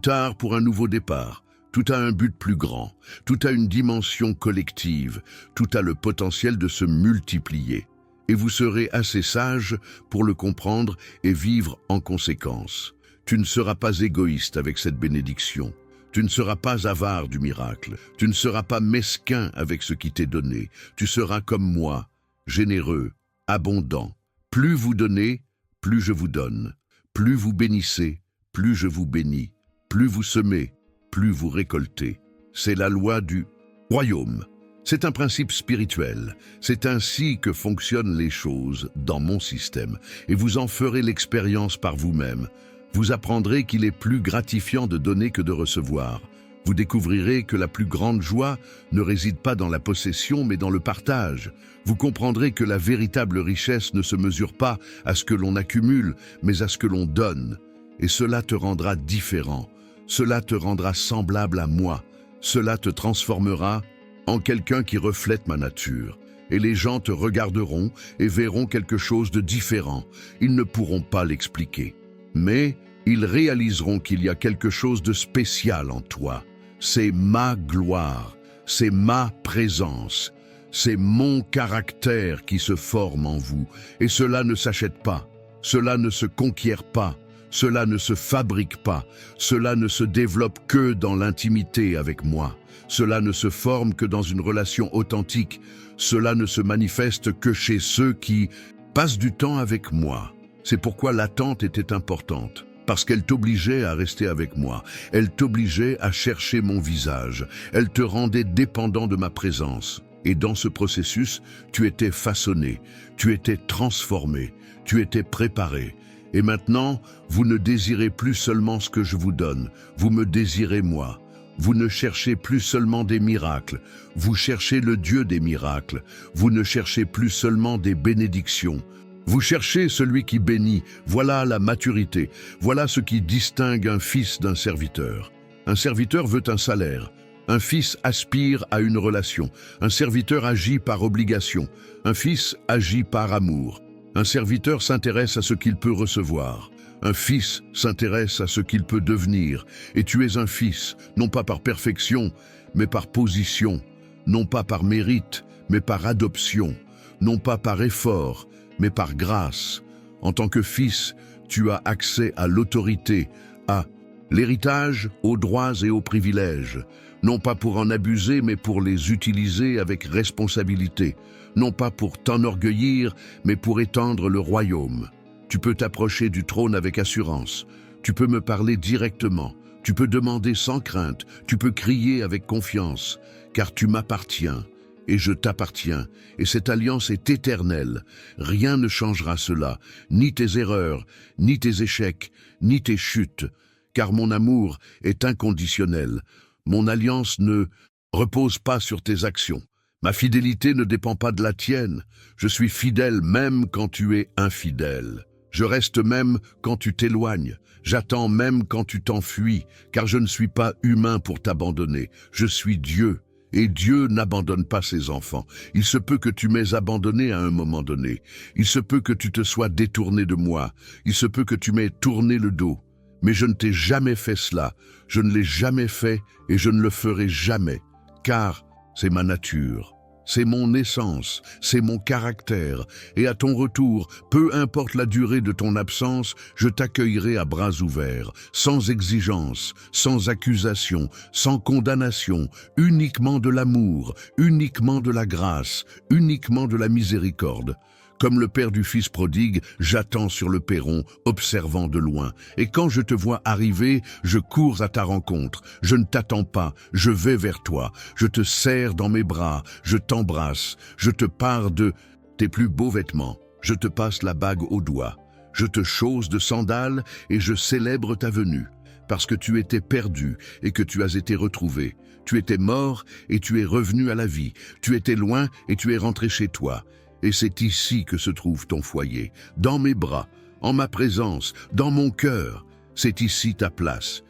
Speaker 1: tard pour un nouveau départ. Tout a un but plus grand. Tout a une dimension collective. Tout a le potentiel de se multiplier. Et vous serez assez sage pour le comprendre et vivre en conséquence. Tu ne seras pas égoïste avec cette bénédiction. Tu ne seras pas avare du miracle. Tu ne seras pas mesquin avec ce qui t'est donné. Tu seras comme moi, généreux, abondant. Plus vous donnez, plus je vous donne. Plus vous bénissez, plus je vous bénis. Plus vous semez, plus vous récoltez. C'est la loi du royaume. C'est un principe spirituel. C'est ainsi que fonctionnent les choses dans mon système. Et vous en ferez l'expérience par vous-même. Vous apprendrez qu'il est plus gratifiant de donner que de recevoir. Vous découvrirez que la plus grande joie ne réside pas dans la possession, mais dans le partage. Vous comprendrez que la véritable richesse ne se mesure pas à ce que l'on accumule, mais à ce que l'on donne. Et cela te rendra différent. Cela te rendra semblable à moi. Cela te transformera en quelqu'un qui reflète ma nature. Et les gens te regarderont et verront quelque chose de différent. Ils ne pourront pas l'expliquer. Mais ils réaliseront qu'il y a quelque chose de spécial en toi. C'est ma gloire, c'est ma présence, c'est mon caractère qui se forme en vous. Et cela ne s'achète pas, cela ne se conquiert pas, Cela ne se fabrique pas, cela ne se développe que dans l'intimité avec moi. Cela ne se forme que dans une relation authentique. Cela ne se manifeste que chez ceux qui passent du temps avec moi. C'est pourquoi l'attente était importante. Parce qu'elle t'obligeait à rester avec moi. Elle t'obligeait à chercher mon visage. Elle te rendait dépendant de ma présence. Et dans ce processus, tu étais façonné, tu étais transformé, tu étais préparé. Et maintenant, vous ne désirez plus seulement ce que je vous donne, vous me désirez moi. Vous ne cherchez plus seulement des miracles, vous cherchez le Dieu des miracles. Vous ne cherchez plus seulement des bénédictions. Vous cherchez celui qui bénit, voilà la maturité, voilà ce qui distingue un fils d'un serviteur. Un serviteur veut un salaire, un fils aspire à une relation, un serviteur agit par obligation, un fils agit par amour. Un serviteur s'intéresse à ce qu'il peut recevoir, un fils s'intéresse à ce qu'il peut devenir, et tu es un fils, non pas par perfection, mais par position, non pas par mérite, mais par adoption, non pas par effort, mais par grâce. En tant que fils, tu as accès à l'autorité, à l'héritage, aux droits et aux privilèges, non pas pour en abuser, mais pour les utiliser avec responsabilité, non pas pour t'enorgueillir, mais pour étendre le royaume. Tu peux t'approcher du trône avec assurance, tu peux me parler directement, tu peux demander sans crainte, tu peux crier avec confiance, car tu m'appartiens. Et je t'appartiens, et cette alliance est éternelle. Rien ne changera cela, ni tes erreurs, ni tes échecs, ni tes chutes, car mon amour est inconditionnel. Mon alliance ne repose pas sur tes actions. Ma fidélité ne dépend pas de la tienne. Je suis fidèle même quand tu es infidèle. Je reste même quand tu t'éloignes. J'attends même quand tu t'enfuis, car je ne suis pas humain pour t'abandonner. Je suis Dieu. Et Dieu n'abandonne pas ses enfants. Il se peut que tu m'aies abandonné à un moment donné. Il se peut que tu te sois détourné de moi. Il se peut que tu m'aies tourné le dos. Mais je ne t'ai jamais fait cela. Je ne l'ai jamais fait et je ne le ferai jamais. Car c'est ma nature. C'est mon essence, c'est mon caractère, et à ton retour, peu importe la durée de ton absence, je t'accueillerai à bras ouverts, sans exigence, sans accusation, sans condamnation, uniquement de l'amour, uniquement de la grâce, uniquement de la miséricorde. Comme le père du fils prodigue, j'attends sur le perron, observant de loin. Et quand je te vois arriver, je cours à ta rencontre. Je ne t'attends pas, je vais vers toi. Je te serre dans mes bras, je t'embrasse. Je te pare de tes plus beaux vêtements. Je te passe la bague au doigt. Je te chausse de sandales et je célèbre ta venue. Parce que tu étais perdu et que tu as été retrouvé. Tu étais mort et tu es revenu à la vie. Tu étais loin et tu es rentré chez toi. Et c'est ici que se trouve ton foyer, dans mes bras, en ma présence, dans mon cœur. C'est ici ta place,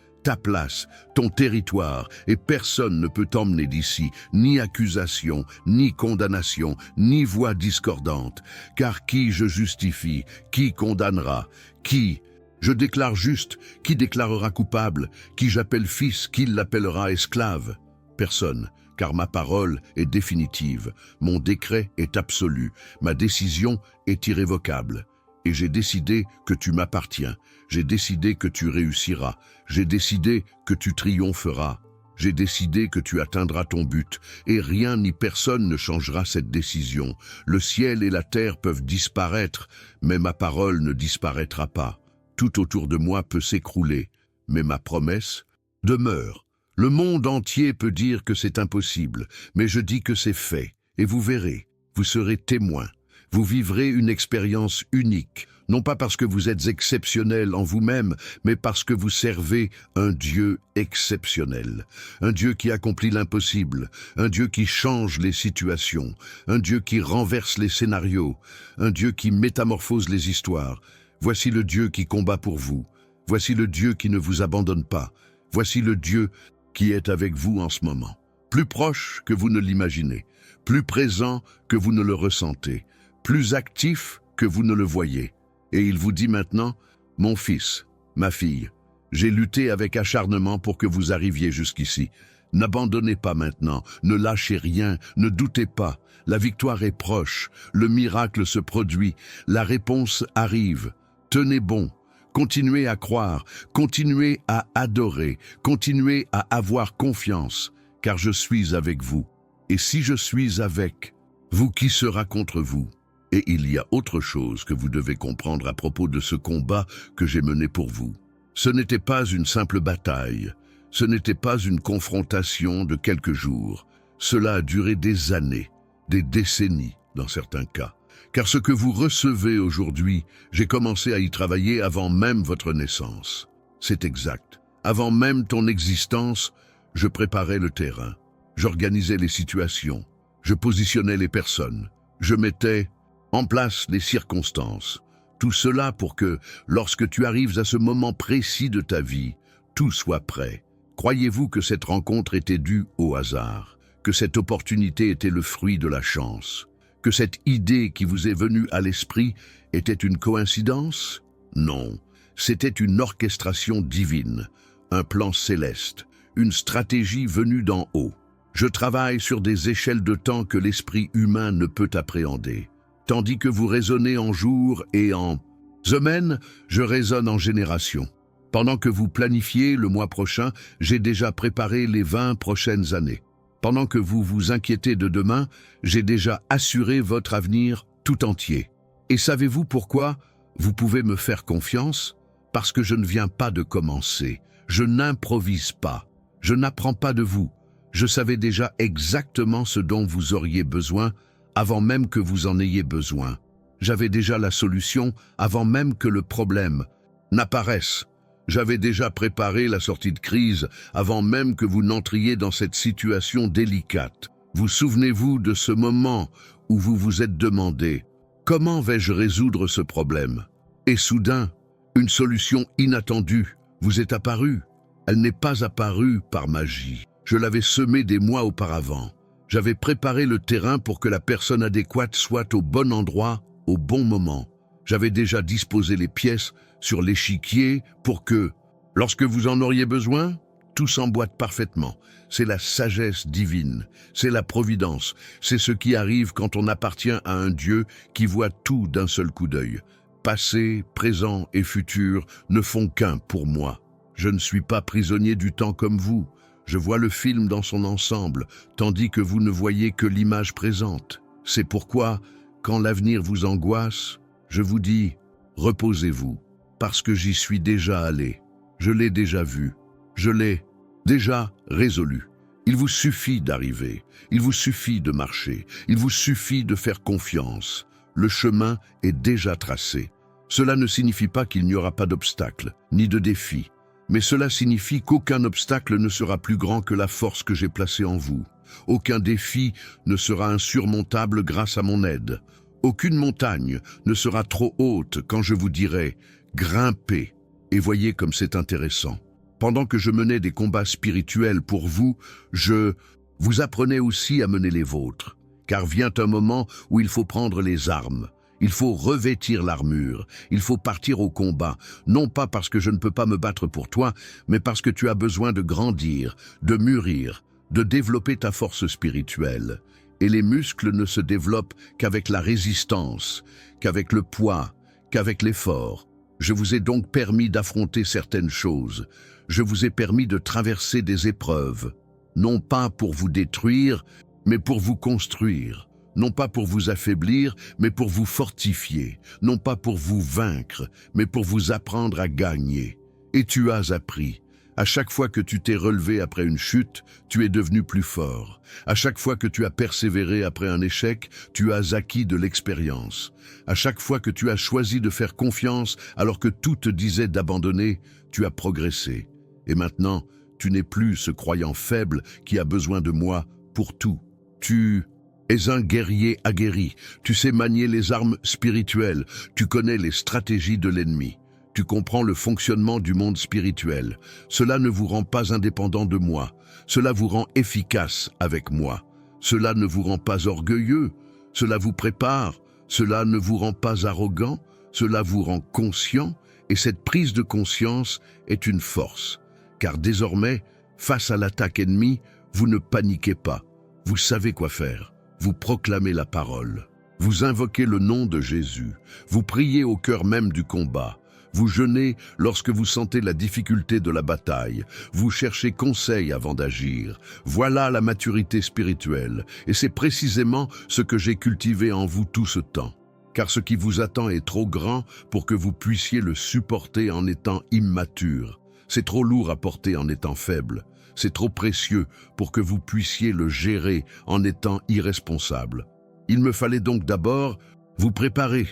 Speaker 1: ton territoire, et personne ne peut t'emmener d'ici, ni accusation, ni condamnation, ni voix discordante. Car qui je justifie, qui condamnera, qui je déclare juste, qui déclarera coupable, qui j'appelle fils, qui l'appellera esclave? Personne. Car ma parole est définitive, mon décret est absolu, ma décision est irrévocable. Et j'ai décidé que tu m'appartiens, j'ai décidé que tu réussiras, j'ai décidé que tu triompheras, j'ai décidé que tu atteindras ton but, et rien ni personne ne changera cette décision. Le ciel et la terre peuvent disparaître, mais ma parole ne disparaîtra pas. Tout autour de moi peut s'écrouler, mais ma promesse demeure. Le monde entier peut dire que c'est impossible, mais je dis que c'est fait, et vous verrez, vous serez témoin. Vous vivrez une expérience unique, non pas parce que vous êtes exceptionnel en vous-même, mais parce que vous servez un Dieu exceptionnel. Un Dieu qui accomplit l'impossible, un Dieu qui change les situations, un Dieu qui renverse les scénarios, un Dieu qui métamorphose les histoires. Voici le Dieu qui combat pour vous. Voici le Dieu qui ne vous abandonne pas. Voici le Dieu qui est avec vous en ce moment, plus proche que vous ne l'imaginez, plus présent que vous ne le ressentez, plus actif que vous ne le voyez. Et il vous dit maintenant, « Mon fils, ma fille, j'ai lutté avec acharnement pour que vous arriviez jusqu'ici. N'abandonnez pas maintenant, ne lâchez rien, ne doutez pas. La victoire est proche, le miracle se produit, la réponse arrive. Tenez bon. Continuez à croire, continuez à adorer, continuez à avoir confiance, car je suis avec vous. Et si je suis avec vous, qui sera contre vous? Et il y a autre chose que vous devez comprendre à propos de ce combat que j'ai mené pour vous. Ce n'était pas une simple bataille, ce n'était pas une confrontation de quelques jours. Cela a duré des années, des décennies dans certains cas. Car ce que vous recevez aujourd'hui, j'ai commencé à y travailler avant même votre naissance. C'est exact. Avant même ton existence, je préparais le terrain. J'organisais les situations. Je positionnais les personnes. Je mettais en place les circonstances. Tout cela pour que, lorsque tu arrives à ce moment précis de ta vie, tout soit prêt. Croyez-vous que cette rencontre était due au hasard, que cette opportunité était le fruit de la chance, que cette idée qui vous est venue à l'esprit était une coïncidence? Non, c'était une orchestration divine, un plan céleste, une stratégie venue d'en haut. Je travaille sur des échelles de temps que l'esprit humain ne peut appréhender. Tandis que vous raisonnez en jours et en semaines, je raisonne en générations. Pendant que vous planifiez le mois prochain, j'ai déjà préparé les 20 prochaines années. Pendant que vous vous inquiétez de demain, j'ai déjà assuré votre avenir tout entier. Et savez-vous pourquoi vous pouvez me faire confiance? Parce que je ne viens pas de commencer. Je n'improvise pas. Je n'apprends pas de vous. Je savais déjà exactement ce dont vous auriez besoin avant même que vous en ayez besoin. J'avais déjà la solution avant même que le problème n'apparaisse. J'avais déjà préparé la sortie de crise avant même que vous n'entriez dans cette situation délicate. Vous souvenez-vous de ce moment où vous vous êtes demandé « Comment vais-je résoudre ce problème ?» Et soudain, une solution inattendue vous est apparue. Elle n'est pas apparue par magie. Je l'avais semée des mois auparavant. J'avais préparé le terrain pour que la personne adéquate soit au bon endroit, au bon moment. J'avais déjà disposé les pièces sur l'échiquier pour que, lorsque vous en auriez besoin, tout s'emboîte parfaitement. C'est la sagesse divine, c'est la providence, c'est ce qui arrive quand on appartient à un Dieu qui voit tout d'un seul coup d'œil. Passé, présent et futur ne font qu'un pour moi. Je ne suis pas prisonnier du temps comme vous. Je vois le film dans son ensemble, tandis que vous ne voyez que l'image présente. C'est pourquoi, quand l'avenir vous angoisse, je vous dis, reposez-vous, parce que j'y suis déjà allé. Je l'ai déjà vu. Je l'ai déjà résolu. Il vous suffit d'arriver. Il vous suffit de marcher. Il vous suffit de faire confiance. Le chemin est déjà tracé. Cela ne signifie pas qu'il n'y aura pas d'obstacle, ni de défi. Mais cela signifie qu'aucun obstacle ne sera plus grand que la force que j'ai placée en vous. Aucun défi ne sera insurmontable grâce à mon aide. Aucune montagne ne sera trop haute quand je vous dirai « grimpez ». Et voyez comme c'est intéressant. Pendant que je menais des combats spirituels pour vous, je vous apprenais aussi à mener les vôtres. Car vient un moment où il faut prendre les armes. Il faut revêtir l'armure, il faut partir au combat, non pas parce que je ne peux pas me battre pour toi, mais parce que tu as besoin de grandir, de mûrir, de développer ta force spirituelle. Et les muscles ne se développent qu'avec la résistance, qu'avec le poids, qu'avec l'effort. Je vous ai donc permis d'affronter certaines choses. Je vous ai permis de traverser des épreuves, non pas pour vous détruire, mais pour vous construire. Non pas pour vous affaiblir, mais pour vous fortifier. Non pas pour vous vaincre, mais pour vous apprendre à gagner. Et tu as appris. À chaque fois que tu t'es relevé après une chute, tu es devenu plus fort. À chaque fois que tu as persévéré après un échec, tu as acquis de l'expérience. À chaque fois que tu as choisi de faire confiance alors que tout te disait d'abandonner, tu as progressé. Et maintenant, tu n'es plus ce croyant faible qui a besoin de moi pour tout. Tu es un guerrier aguerri, tu sais manier les armes spirituelles, tu connais les stratégies de l'ennemi, tu comprends le fonctionnement du monde spirituel. Cela ne vous rend pas indépendant de moi, cela vous rend efficace avec moi. Cela ne vous rend pas orgueilleux, cela vous prépare, cela ne vous rend pas arrogant, cela vous rend conscient, et cette prise de conscience est une force. Car désormais, face à l'attaque ennemie, vous ne paniquez pas, vous savez quoi faire. Vous proclamez la parole, vous invoquez le nom de Jésus, vous priez au cœur même du combat, Vous jeûnez lorsque vous sentez la difficulté de la bataille. Vous cherchez conseil avant d'agir. Voilà la maturité spirituelle. Et c'est précisément ce que j'ai cultivé en vous tout ce temps. Car ce qui vous attend est trop grand pour que vous puissiez le supporter en étant immature. C'est trop lourd à porter en étant faible. C'est trop précieux pour que vous puissiez le gérer en étant irresponsable. Il me fallait donc d'abord vous préparer.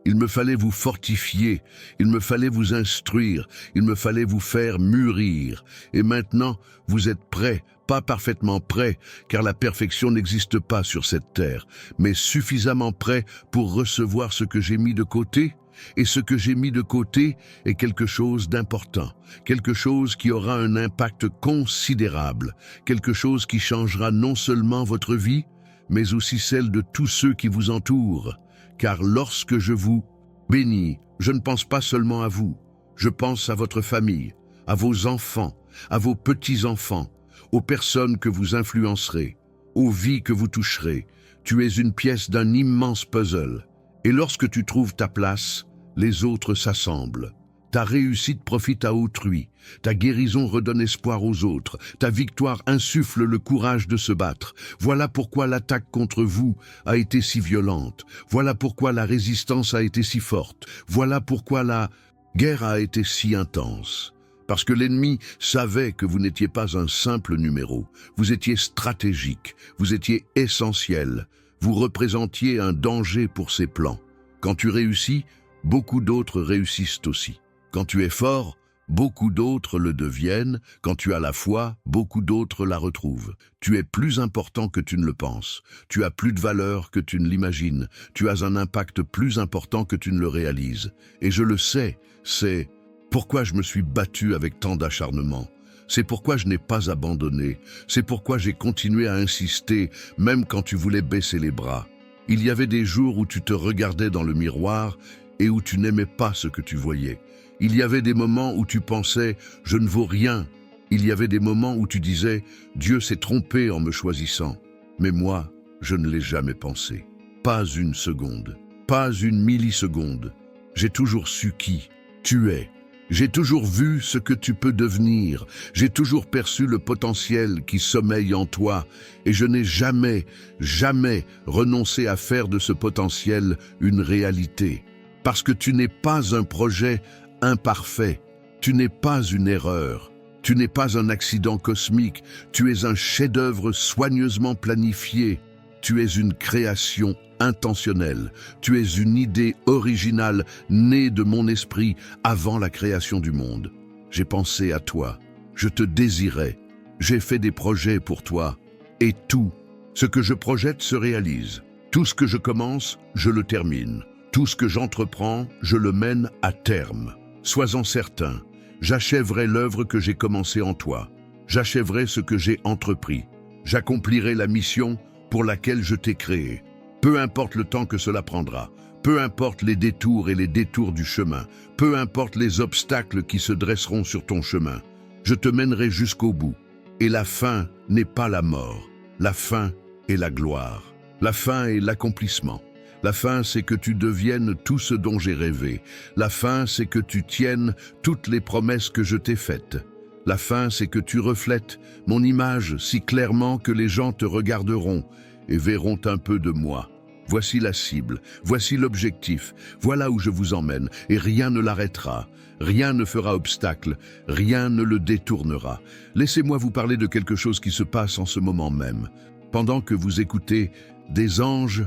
Speaker 1: Il me fallait vous fortifier, il me fallait vous instruire, il me fallait vous faire mûrir. Et maintenant, vous êtes prêts, pas parfaitement prêts, car la perfection n'existe pas sur cette terre, mais suffisamment prêts pour recevoir ce que j'ai mis de côté. Et ce que j'ai mis de côté est quelque chose d'important, quelque chose qui aura un impact considérable, quelque chose qui changera non seulement votre vie, mais aussi celle de tous ceux qui vous entourent. Car lorsque je vous bénis, je ne pense pas seulement à vous, je pense à votre famille, à vos enfants, à vos petits-enfants, aux personnes que vous influencerez, aux vies que vous toucherez. Tu es une pièce d'un immense puzzle. Et lorsque tu trouves ta place, les autres s'assemblent. Ta réussite profite à autrui, ta guérison redonne espoir aux autres, ta victoire insuffle le courage de se battre. Voilà pourquoi l'attaque contre vous a été si violente, voilà pourquoi la résistance a été si forte, voilà pourquoi la guerre a été si intense. Parce que l'ennemi savait que vous n'étiez pas un simple numéro, vous étiez stratégique, vous étiez essentiel, vous représentiez un danger pour ses plans. Quand tu réussis, beaucoup d'autres réussissent aussi. Quand tu es fort, beaucoup d'autres le deviennent. Quand tu as la foi, beaucoup d'autres la retrouvent. Tu es plus important que tu ne le penses. Tu as plus de valeur que tu ne l'imagines. Tu as un impact plus important que tu ne le réalises. Et je le sais, c'est pourquoi je me suis battu avec tant d'acharnement. C'est pourquoi je n'ai pas abandonné. C'est pourquoi j'ai continué à insister, même quand tu voulais baisser les bras. Il y avait des jours où tu te regardais dans le miroir et où tu n'aimais pas ce que tu voyais. Il y avait des moments où tu pensais « je ne vaux rien ». Il y avait des moments où tu disais « Dieu s'est trompé en me choisissant ». Mais moi, je ne l'ai jamais pensé. Pas une seconde, pas une milliseconde. J'ai toujours su qui tu es. J'ai toujours vu ce que tu peux devenir. J'ai toujours perçu le potentiel qui sommeille en toi. Et je n'ai jamais, jamais renoncé à faire de ce potentiel une réalité. Parce que tu n'es pas un projet imparfait, tu n'es pas une erreur, tu n'es pas un accident cosmique, tu es un chef-d'œuvre soigneusement planifié, tu es une création intentionnelle, tu es une idée originale née de mon esprit avant la création du monde. J'ai pensé à toi, je te désirais, j'ai fait des projets pour toi, et tout ce que je projette se réalise. Tout ce que je commence, je le termine. Tout ce que j'entreprends, je le mène à terme. Sois-en certain, j'achèverai l'œuvre que j'ai commencée en toi. J'achèverai ce que j'ai entrepris. J'accomplirai la mission pour laquelle je t'ai créé. Peu importe le temps que cela prendra, peu importe les détours et les détours du chemin, peu importe les obstacles qui se dresseront sur ton chemin, je te mènerai jusqu'au bout. Et la fin n'est pas la mort, la fin est la gloire. La fin est l'accomplissement. La fin, c'est que tu deviennes tout ce dont j'ai rêvé. La fin, c'est que tu tiennes toutes les promesses que je t'ai faites. La fin, c'est que tu reflètes mon image si clairement que les gens te regarderont et verront un peu de moi. Voici la cible, voici l'objectif, voilà où je vous emmène, et rien ne l'arrêtera, rien ne fera obstacle, rien ne le détournera. Laissez-moi vous parler de quelque chose qui se passe en ce moment même. Pendant que vous écoutez, des anges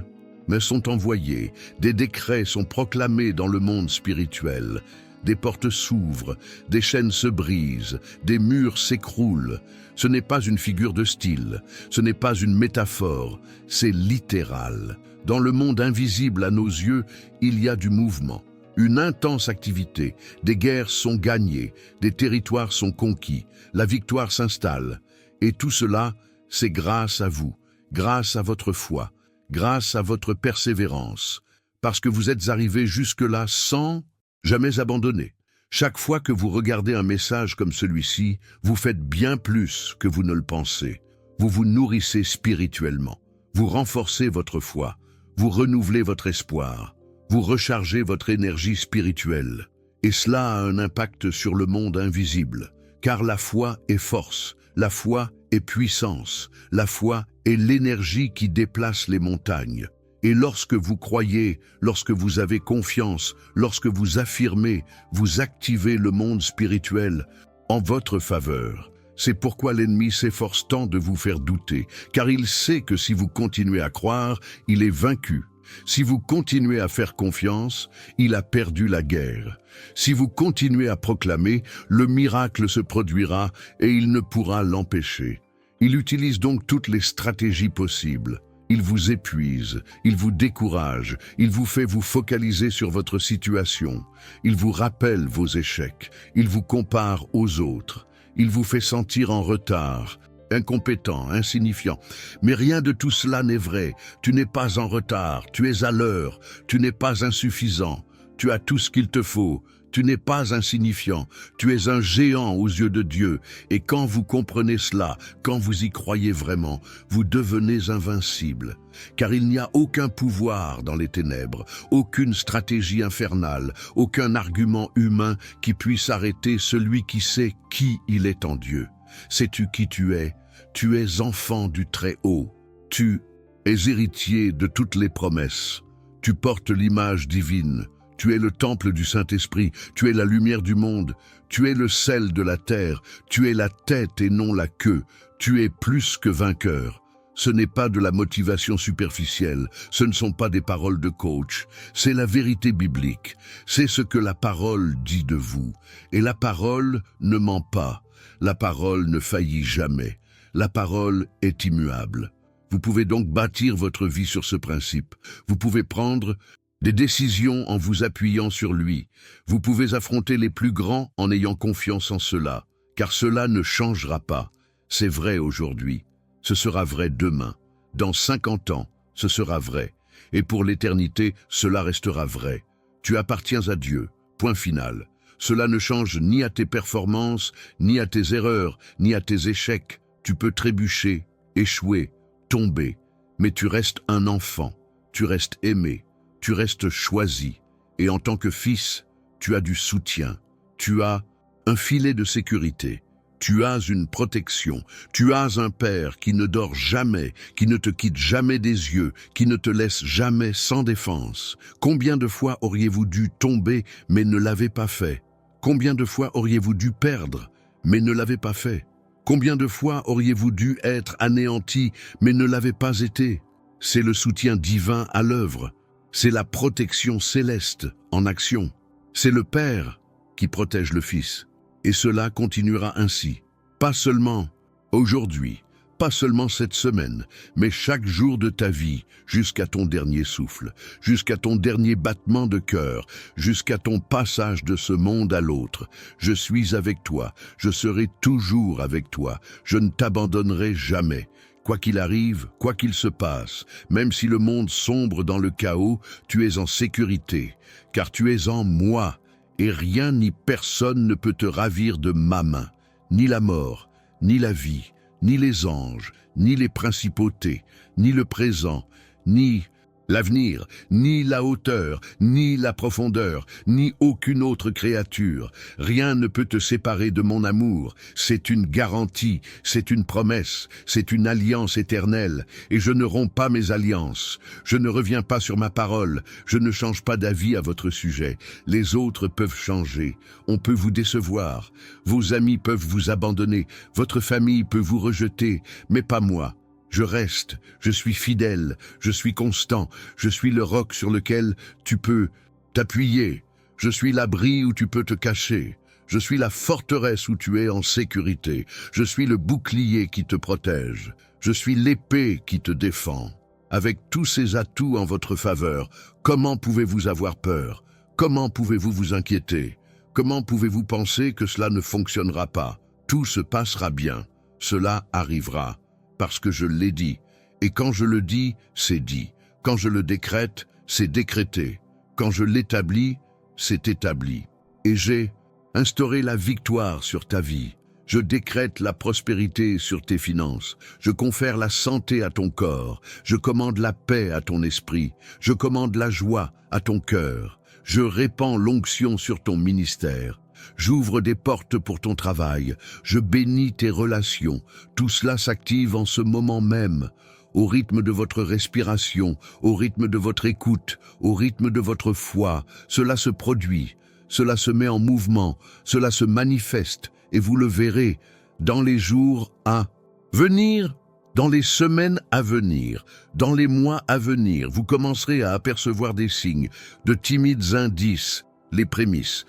Speaker 1: me sont envoyés, des décrets sont proclamés dans le monde spirituel. Des portes s'ouvrent, des chaînes se brisent, des murs s'écroulent. Ce n'est pas une figure de style, ce n'est pas une métaphore, c'est littéral. Dans le monde invisible à nos yeux, il y a du mouvement, une intense activité. Des guerres sont gagnées, des territoires sont conquis, la victoire s'installe. Et tout cela, c'est grâce à vous, grâce à votre foi, grâce à votre persévérance, parce que vous êtes arrivés jusque-là sans jamais abandonner. Chaque fois que vous regardez un message comme celui-ci, vous faites bien plus que vous ne le pensez. Vous vous nourrissez spirituellement, vous renforcez votre foi, vous renouvelez votre espoir, vous rechargez votre énergie spirituelle. Et cela a un impact sur le monde invisible, car la foi est force, la foi est puissance, la foi est l'énergie qui déplace les montagnes. Et lorsque vous croyez, lorsque vous avez confiance, lorsque vous affirmez, vous activez le monde spirituel en votre faveur. C'est pourquoi l'ennemi s'efforce tant de vous faire douter, car il sait que si vous continuez à croire, il est vaincu. Si vous continuez à faire confiance, il a perdu la guerre. Si vous continuez à proclamer, le miracle se produira et il ne pourra l'empêcher. Il utilise donc toutes les stratégies possibles. Il vous épuise, il vous décourage, il vous fait vous focaliser sur votre situation. Il vous rappelle vos échecs, il vous compare aux autres. Il vous fait sentir en retard, incompétent, insignifiant. Mais rien de tout cela n'est vrai. Tu n'es pas en retard, tu es à l'heure, tu n'es pas insuffisant, tu as tout ce qu'il te faut. Tu n'es pas insignifiant, tu es un géant aux yeux de Dieu. Et quand vous comprenez cela, quand vous y croyez vraiment, vous devenez invincible. Car il n'y a aucun pouvoir dans les ténèbres, aucune stratégie infernale, aucun argument humain qui puisse arrêter celui qui sait qui il est en Dieu. Sais-tu qui tu es? Tu es enfant du Très-Haut. Tu es héritier de toutes les promesses. Tu portes l'image divine. Tu es le temple du Saint-Esprit, tu es la lumière du monde, tu es le sel de la terre, tu es la tête et non la queue, tu es plus que vainqueur. Ce n'est pas de la motivation superficielle, ce ne sont pas des paroles de coach, c'est la vérité biblique, c'est ce que la parole dit de vous. Et la parole ne ment pas, la parole ne faillit jamais, la parole est immuable. Vous pouvez donc bâtir votre vie sur ce principe, vous pouvez prendre des décisions en vous appuyant sur lui. Vous pouvez affronter les plus grands en ayant confiance en cela, car cela ne changera pas. C'est vrai aujourd'hui, ce sera vrai demain. Dans 50 ans, ce sera vrai. Et pour l'éternité, cela restera vrai. Tu appartiens à Dieu, point final. Cela ne change ni à tes performances, ni à tes erreurs, ni à tes échecs. Tu peux trébucher, échouer, tomber, mais tu restes un enfant, tu restes aimé. Tu restes choisi, et en tant que fils, tu as du soutien, tu as un filet de sécurité, tu as une protection, tu as un père qui ne dort jamais, qui ne te quitte jamais des yeux, qui ne te laisse jamais sans défense. Combien de fois auriez-vous dû tomber, mais ne l'avez pas fait? Combien de fois auriez-vous dû perdre, mais ne l'avez pas fait? Combien de fois auriez-vous dû être anéanti, mais ne l'avez pas été? C'est le soutien divin à l'œuvre. C'est la protection céleste en action. C'est le Père qui protège le Fils. Et cela continuera ainsi. Pas seulement aujourd'hui, pas seulement cette semaine, mais chaque jour de ta vie, jusqu'à ton dernier souffle, jusqu'à ton dernier battement de cœur, jusqu'à ton passage de ce monde à l'autre. Je suis avec toi, je serai toujours avec toi, je ne t'abandonnerai jamais. Quoi qu'il arrive, quoi qu'il se passe, même si le monde sombre dans le chaos, tu es en sécurité, car tu es en moi, et rien ni personne ne peut te ravir de ma main, ni la mort, ni la vie, ni les anges, ni les principautés, ni le présent, ni l'avenir, ni la hauteur, ni la profondeur, ni aucune autre créature. Rien ne peut te séparer de mon amour. C'est une garantie, c'est une promesse, c'est une alliance éternelle. Et je ne romps pas mes alliances. Je ne reviens pas sur ma parole. Je ne change pas d'avis à votre sujet. Les autres peuvent changer. On peut vous décevoir. Vos amis peuvent vous abandonner. Votre famille peut vous rejeter, mais pas moi. Je reste, je suis fidèle, je suis constant, je suis le roc sur lequel tu peux t'appuyer, je suis l'abri où tu peux te cacher, je suis la forteresse où tu es en sécurité, je suis le bouclier qui te protège, je suis l'épée qui te défend. Avec tous ces atouts en votre faveur, comment pouvez-vous avoir peur? Comment pouvez-vous vous inquiéter? Comment pouvez-vous penser que cela ne fonctionnera pas? Tout se passera bien, cela arrivera. Parce que je l'ai dit. Et quand je le dis, c'est dit. Quand je le décrète, c'est décrété. Quand je l'établis, c'est établi. Et j'ai instauré la victoire sur ta vie. Je décrète la prospérité sur tes finances. Je confère la santé à ton corps. Je commande la paix à ton esprit. Je commande la joie à ton cœur. Je répands l'onction sur ton ministère. J'ouvre des portes pour ton travail. Je bénis tes relations. Tout cela s'active en ce moment même. Au rythme de votre respiration, au rythme de votre écoute, au rythme de votre foi, cela se produit, cela se met en mouvement, cela se manifeste, et vous le verrez dans les jours à venir, dans les semaines à venir, dans les mois à venir. Vous commencerez à apercevoir des signes, de timides indices, les prémices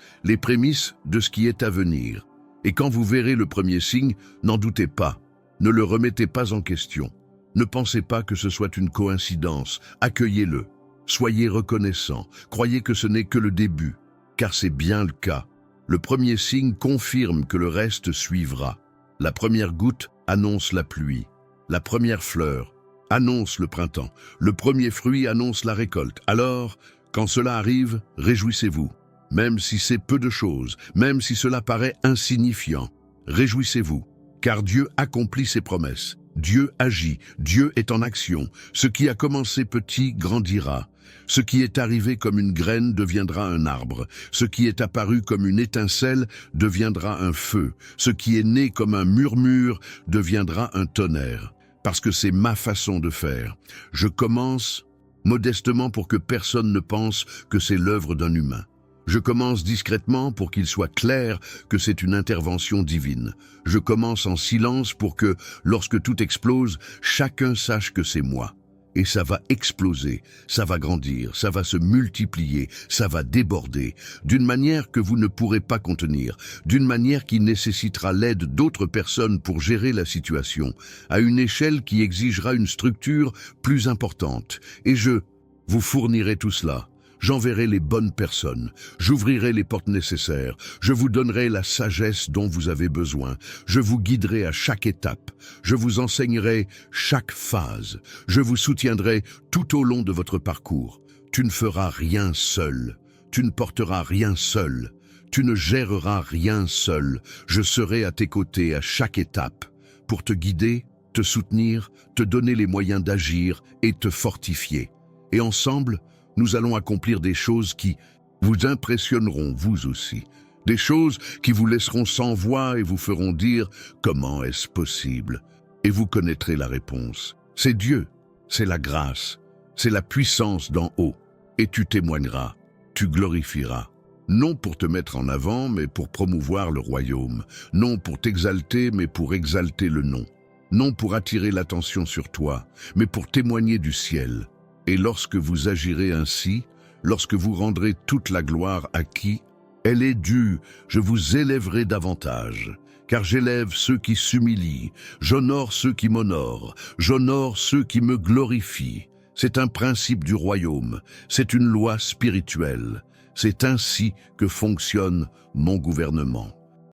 Speaker 1: de ce qui est à venir. Et quand vous verrez le premier signe, n'en doutez pas, ne le remettez pas en question. Ne pensez pas que ce soit une coïncidence, accueillez-le. Soyez reconnaissant, croyez que ce n'est que le début, car c'est bien le cas. Le premier signe confirme que le reste suivra. La première goutte annonce la pluie. La première fleur annonce le printemps. Le premier fruit annonce la récolte. Alors, quand cela arrive, réjouissez-vous. Même si c'est peu de choses, même si cela paraît insignifiant, réjouissez-vous, car Dieu accomplit ses promesses. Dieu agit, Dieu est en action. Ce qui a commencé petit grandira. Ce qui est arrivé comme une graine deviendra un arbre. Ce qui est apparu comme une étincelle deviendra un feu. Ce qui est né comme un murmure deviendra un tonnerre. Parce que c'est ma façon de faire. Je commence modestement pour que personne ne pense que c'est l'œuvre d'un humain. Je commence discrètement pour qu'il soit clair que c'est une intervention divine. Je commence en silence pour que, lorsque tout explose, chacun sache que c'est moi. Et ça va exploser, ça va grandir, ça va se multiplier, ça va déborder, d'une manière que vous ne pourrez pas contenir, d'une manière qui nécessitera l'aide d'autres personnes pour gérer la situation, à une échelle qui exigera une structure plus importante. Et je vous fournirai tout cela. J'enverrai les bonnes personnes, j'ouvrirai les portes nécessaires, je vous donnerai la sagesse dont vous avez besoin, je vous guiderai à chaque étape, je vous enseignerai chaque phase, je vous soutiendrai tout au long de votre parcours. Tu ne feras rien seul, tu ne porteras rien seul, tu ne géreras rien seul, je serai à tes côtés à chaque étape, pour te guider, te soutenir, te donner les moyens d'agir et te fortifier. Et ensemble, nous allons accomplir des choses qui vous impressionneront vous aussi. Des choses qui vous laisseront sans voix et vous feront dire « Comment est-ce possible ?» Et vous connaîtrez la réponse. C'est Dieu, c'est la grâce, c'est la puissance d'en haut. Et tu témoigneras, tu glorifieras. Non pour te mettre en avant, mais pour promouvoir le royaume. Non pour t'exalter, mais pour exalter le nom. Non pour attirer l'attention sur toi, mais pour témoigner du ciel. Et lorsque vous agirez ainsi, lorsque vous rendrez toute la gloire à qui elle est due, je vous élèverai davantage. Car j'élève ceux qui s'humilient, j'honore ceux qui m'honorent, j'honore ceux qui me glorifient. C'est un principe du royaume, c'est une loi spirituelle. C'est ainsi que fonctionne mon gouvernement.